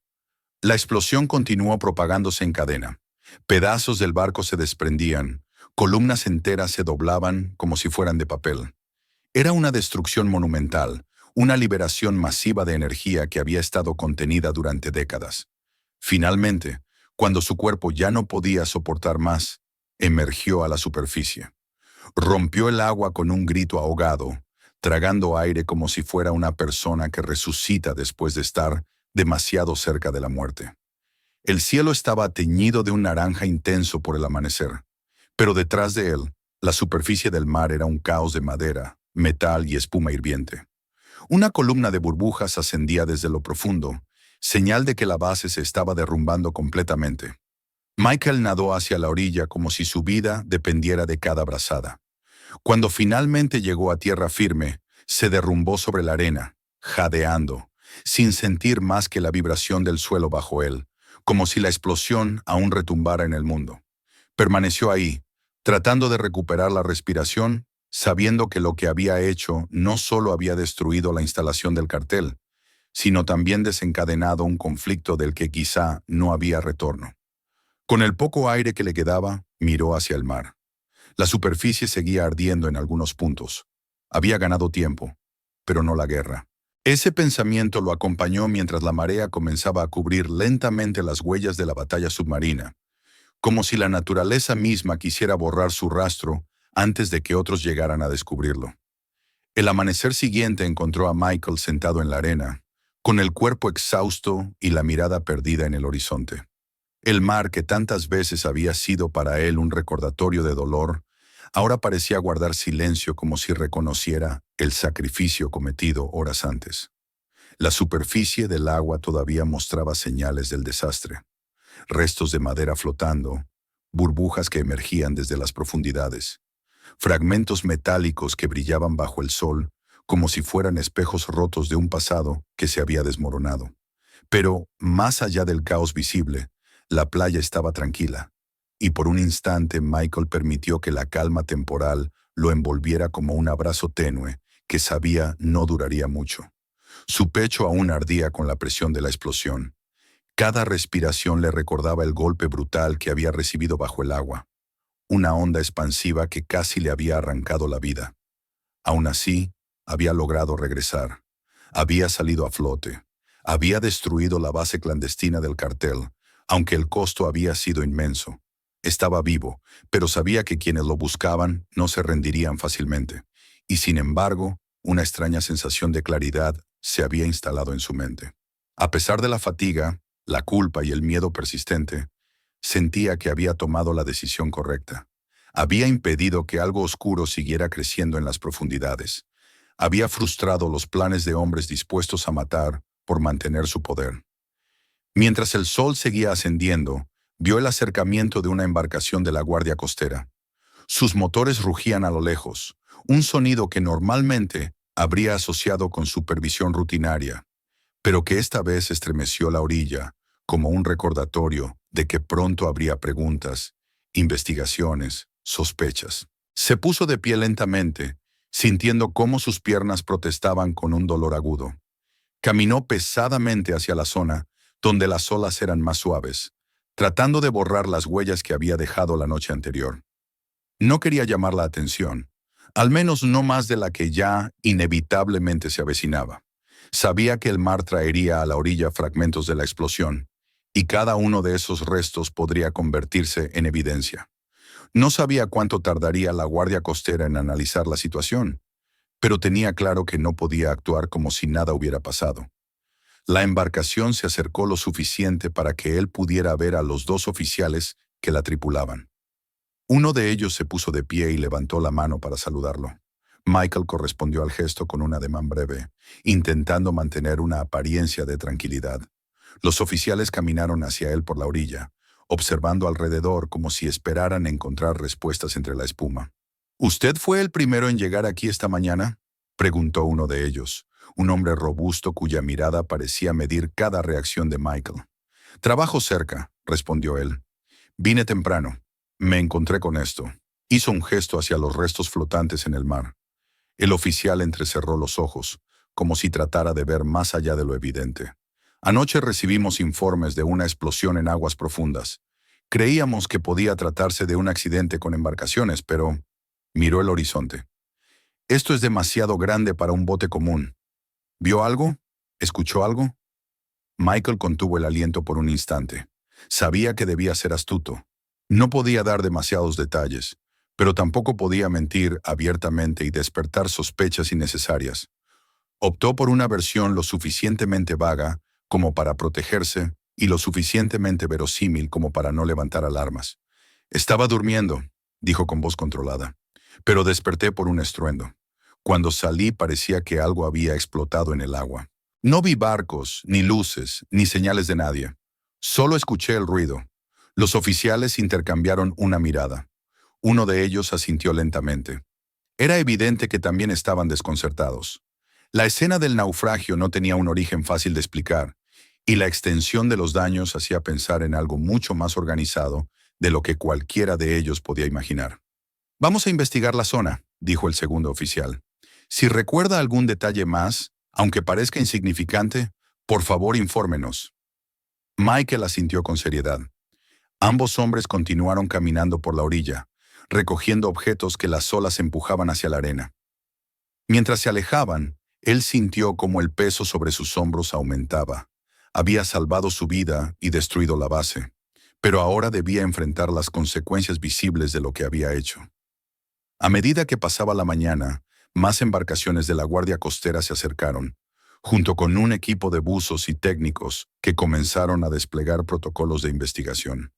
La explosión continuó propagándose en cadena. Pedazos del barco se desprendían, columnas enteras se doblaban como si fueran de papel. Era una destrucción monumental, una liberación masiva de energía que había estado contenida durante décadas. Finalmente, cuando su cuerpo ya no podía soportar más, emergió a la superficie. Rompió el agua con un grito ahogado, tragando aire como si fuera una persona que resucita después de estar demasiado cerca de la muerte. El cielo estaba teñido de un naranja intenso por el amanecer, pero detrás de él, la superficie del mar era un caos de madera, metal y espuma hirviente. Una columna de burbujas ascendía desde lo profundo, señal de que la base se estaba derrumbando completamente. Michael nadó hacia la orilla como si su vida dependiera de cada brazada. Cuando finalmente llegó a tierra firme, se derrumbó sobre la arena, jadeando, sin sentir más que la vibración del suelo bajo él, como si la explosión aún retumbara en el mundo. Permaneció ahí, tratando de recuperar la respiración, sabiendo que lo que había hecho no solo había destruido la instalación del cartel, sino también desencadenado un conflicto del que quizá no había retorno. Con el poco aire que le quedaba, miró hacia el mar. La superficie seguía ardiendo en algunos puntos. Había ganado tiempo, pero no la guerra. Ese pensamiento lo acompañó mientras la marea comenzaba a cubrir lentamente las huellas de la batalla submarina, como si la naturaleza misma quisiera borrar su rastro antes de que otros llegaran a descubrirlo. El amanecer siguiente encontró a Michael sentado en la arena, con el cuerpo exhausto y la mirada perdida en el horizonte. El mar, que tantas veces había sido para él un recordatorio de dolor, ahora parecía guardar silencio como si reconociera el sacrificio cometido horas antes. La superficie del agua todavía mostraba señales del desastre. Restos de madera flotando, burbujas que emergían desde las profundidades, fragmentos metálicos que brillaban bajo el sol como si fueran espejos rotos de un pasado que se había desmoronado. Pero, más allá del caos visible, la playa estaba tranquila, y por un instante Michael permitió que la calma temporal lo envolviera como un abrazo tenue que sabía no duraría mucho. Su pecho aún ardía con la presión de la explosión. Cada respiración le recordaba el golpe brutal que había recibido bajo el agua, una onda expansiva que casi le había arrancado la vida. Aún así, había logrado regresar. Había salido a flote. Había destruido la base clandestina del cartel, aunque el costo había sido inmenso. Estaba vivo, pero sabía que quienes lo buscaban no se rendirían fácilmente. Y sin embargo, una extraña sensación de claridad se había instalado en su mente. A pesar de la fatiga, la culpa y el miedo persistente, sentía que había tomado la decisión correcta. Había impedido que algo oscuro siguiera creciendo en las profundidades. Había frustrado los planes de hombres dispuestos a matar por mantener su poder. Mientras el sol seguía ascendiendo, vio el acercamiento de una embarcación de la Guardia Costera. Sus motores rugían a lo lejos, un sonido que normalmente habría asociado con supervisión rutinaria, pero que esta vez estremeció la orilla, como un recordatorio de que pronto habría preguntas, investigaciones, sospechas. Se puso de pie lentamente, sintiendo cómo sus piernas protestaban con un dolor agudo. Caminó pesadamente hacia la zona, donde las olas eran más suaves, tratando de borrar las huellas que había dejado la noche anterior. No quería llamar la atención, al menos no más de la que ya inevitablemente se avecinaba. Sabía que el mar traería a la orilla fragmentos de la explosión, y cada uno de esos restos podría convertirse en evidencia. No sabía cuánto tardaría la Guardia Costera en analizar la situación, pero tenía claro que no podía actuar como si nada hubiera pasado. La embarcación se acercó lo suficiente para que él pudiera ver a los dos oficiales que la tripulaban. Uno de ellos se puso de pie y levantó la mano para saludarlo. Michael correspondió al gesto con un ademán breve, intentando mantener una apariencia de tranquilidad. Los oficiales caminaron hacia él por la orilla, observando alrededor como si esperaran encontrar respuestas entre la espuma. ¿Usted fue el primero en llegar aquí esta mañana?, preguntó uno de ellos, un hombre robusto cuya mirada parecía medir cada reacción de Michael. «Trabajo cerca», respondió él. «Vine temprano. Me encontré con esto». Hizo un gesto hacia los restos flotantes en el mar. El oficial entrecerró los ojos, como si tratara de ver más allá de lo evidente. «Anoche recibimos informes de una explosión en aguas profundas. Creíamos que podía tratarse de un accidente con embarcaciones, pero...» Miró el horizonte. «Esto es demasiado grande para un bote común. ¿Vio algo? ¿Escuchó algo?» Michael contuvo el aliento por un instante. Sabía que debía ser astuto. No podía dar demasiados detalles, pero tampoco podía mentir abiertamente y despertar sospechas innecesarias. Optó por una versión lo suficientemente vaga como para protegerse y lo suficientemente verosímil como para no levantar alarmas. «Estaba durmiendo», dijo con voz controlada, «pero desperté por un estruendo. Cuando salí parecía que algo había explotado en el agua. No vi barcos, ni luces, ni señales de nadie. Solo escuché el ruido». Los oficiales intercambiaron una mirada. Uno de ellos asintió lentamente. Era evidente que también estaban desconcertados. La escena del naufragio no tenía un origen fácil de explicar, y la extensión de los daños hacía pensar en algo mucho más organizado de lo que cualquiera de ellos podía imaginar. Vamos a investigar la zona, dijo el segundo oficial. Si recuerda algún detalle más, aunque parezca insignificante, por favor infórmenos. Michael asintió con seriedad. Ambos hombres continuaron caminando por la orilla, recogiendo objetos que las olas empujaban hacia la arena. Mientras se alejaban, él sintió como el peso sobre sus hombros aumentaba. Había salvado su vida y destruido la base, pero ahora debía enfrentar las consecuencias visibles de lo que había hecho. A medida que pasaba la mañana, más embarcaciones de la Guardia Costera se acercaron, junto con un equipo de buzos y técnicos que comenzaron a desplegar protocolos de investigación.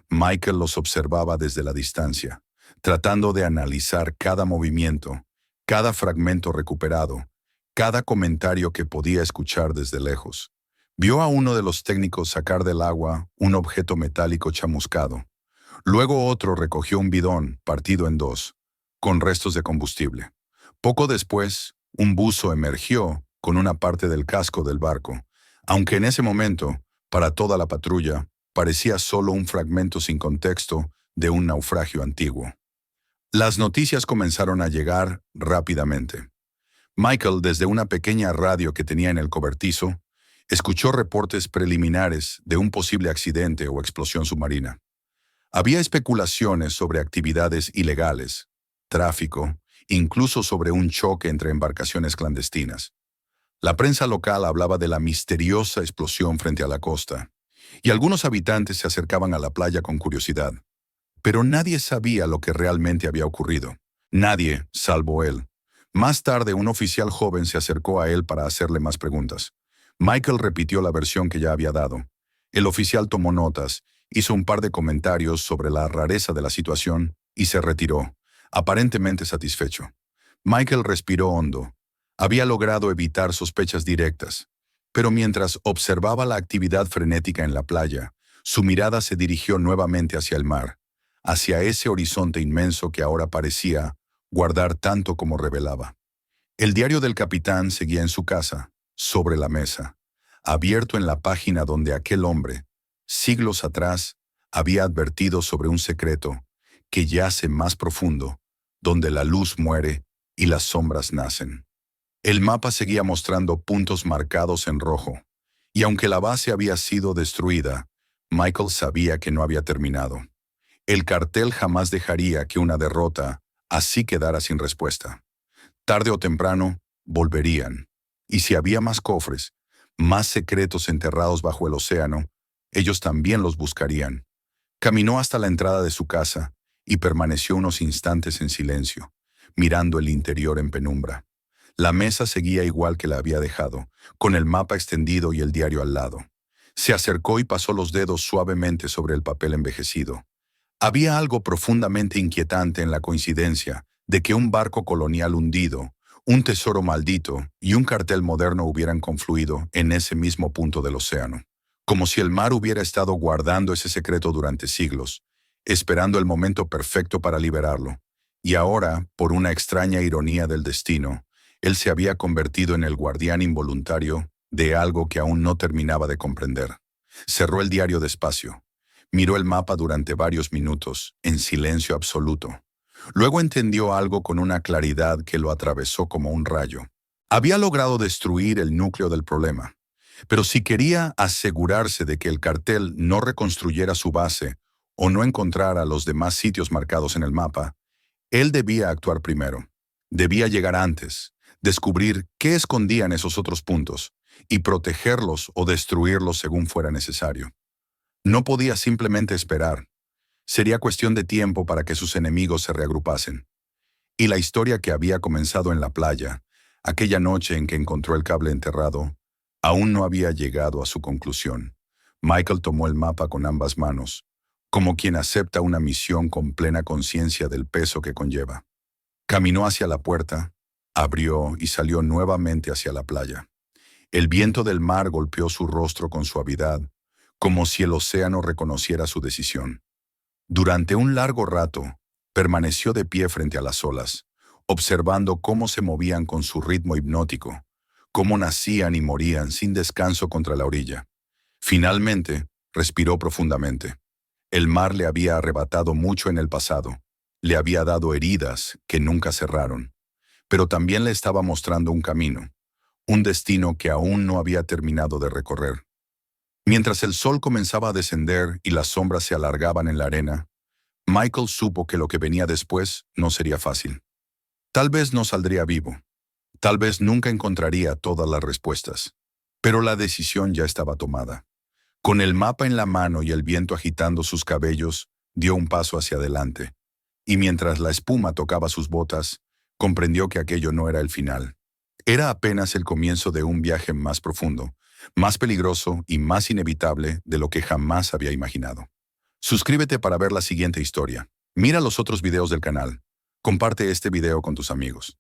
Michael los observaba desde la distancia, tratando de analizar cada movimiento, cada fragmento recuperado, cada comentario que podía escuchar desde lejos. Vio a uno de los técnicos sacar del agua un objeto metálico chamuscado. Luego otro recogió un bidón partido en dos, con restos de combustible. Poco después, un buzo emergió con una parte del casco del barco, aunque en ese momento, para toda la patrulla, parecía solo un fragmento sin contexto de un naufragio antiguo. Las noticias comenzaron a llegar rápidamente. Michael, desde una pequeña radio que tenía en el cobertizo, escuchó reportes preliminares de un posible accidente o explosión submarina. Había especulaciones sobre actividades ilegales, tráfico, incluso sobre un choque entre embarcaciones clandestinas. La prensa local hablaba de la misteriosa explosión frente a la costa, y algunos habitantes se acercaban a la playa con curiosidad. Pero nadie sabía lo que realmente había ocurrido. Nadie, salvo él. Más tarde, un oficial joven se acercó a él para hacerle más preguntas. Michael repitió la versión que ya había dado. El oficial tomó notas, hizo un par de comentarios sobre la rareza de la situación y se retiró, aparentemente satisfecho. Michael respiró hondo. Había logrado evitar sospechas directas, pero mientras observaba la actividad frenética en la playa, su mirada se dirigió nuevamente hacia el mar, hacia ese horizonte inmenso que ahora parecía guardar tanto como revelaba. El diario del capitán seguía en su casa, sobre la mesa, abierto en la página donde aquel hombre, siglos atrás, había advertido sobre un secreto que yace más profundo, donde la luz muere y las sombras nacen. El mapa seguía mostrando puntos marcados en rojo, y aunque la base había sido destruida, Michael sabía que no había terminado. El cartel jamás dejaría que una derrota así quedara sin respuesta. Tarde o temprano, volverían. Y si había más cofres, más secretos enterrados bajo el océano, ellos también los buscarían. Caminó hasta la entrada de su casa y permaneció unos instantes en silencio, mirando el interior en penumbra. La mesa seguía igual que la había dejado, con el mapa extendido y el diario al lado. Se acercó y pasó los dedos suavemente sobre el papel envejecido. Había algo profundamente inquietante en la coincidencia de que un barco colonial hundido, un tesoro maldito y un cartel moderno hubieran confluido en ese mismo punto del océano, como si el mar hubiera estado guardando ese secreto durante siglos, esperando el momento perfecto para liberarlo. Y ahora, por una extraña ironía del destino, él se había convertido en el guardián involuntario de algo que aún no terminaba de comprender. Cerró el diario despacio. Miró el mapa durante varios minutos, en silencio absoluto. Luego entendió algo con una claridad que lo atravesó como un rayo. Había logrado destruir el núcleo del problema, pero si quería asegurarse de que el cartel no reconstruyera su base o no encontrara los demás sitios marcados en el mapa, él debía actuar primero. Debía llegar antes, descubrir qué escondían esos otros puntos y protegerlos o destruirlos según fuera necesario. No podía simplemente esperar. Sería cuestión de tiempo para que sus enemigos se reagrupasen. Y la historia que había comenzado en la playa, aquella noche en que encontró el cable enterrado, aún no había llegado a su conclusión. Michael tomó el mapa con ambas manos, como quien acepta una misión con plena conciencia del peso que conlleva. Caminó hacia la puerta, abrió y salió nuevamente hacia la playa. El viento del mar golpeó su rostro con suavidad, como si el océano reconociera su decisión. Durante un largo rato, permaneció de pie frente a las olas, observando cómo se movían con su ritmo hipnótico, cómo nacían y morían sin descanso contra la orilla. Finalmente, respiró profundamente. El mar le había arrebatado mucho en el pasado. Le había dado heridas que nunca cerraron. Pero también le estaba mostrando un camino, un destino que aún no había terminado de recorrer. Mientras el sol comenzaba a descender y las sombras se alargaban en la arena, Michael supo que lo que venía después no sería fácil. Tal vez no saldría vivo. Tal vez nunca encontraría todas las respuestas. Pero la decisión ya estaba tomada. Con el mapa en la mano y el viento agitando sus cabellos, dio un paso hacia adelante. Y mientras la espuma tocaba sus botas, comprendió que aquello no era el final. Era apenas el comienzo de un viaje más profundo, más peligroso y más inevitable de lo que jamás había imaginado. Suscríbete para ver la siguiente historia. Mira los otros videos del canal. Comparte este video con tus amigos.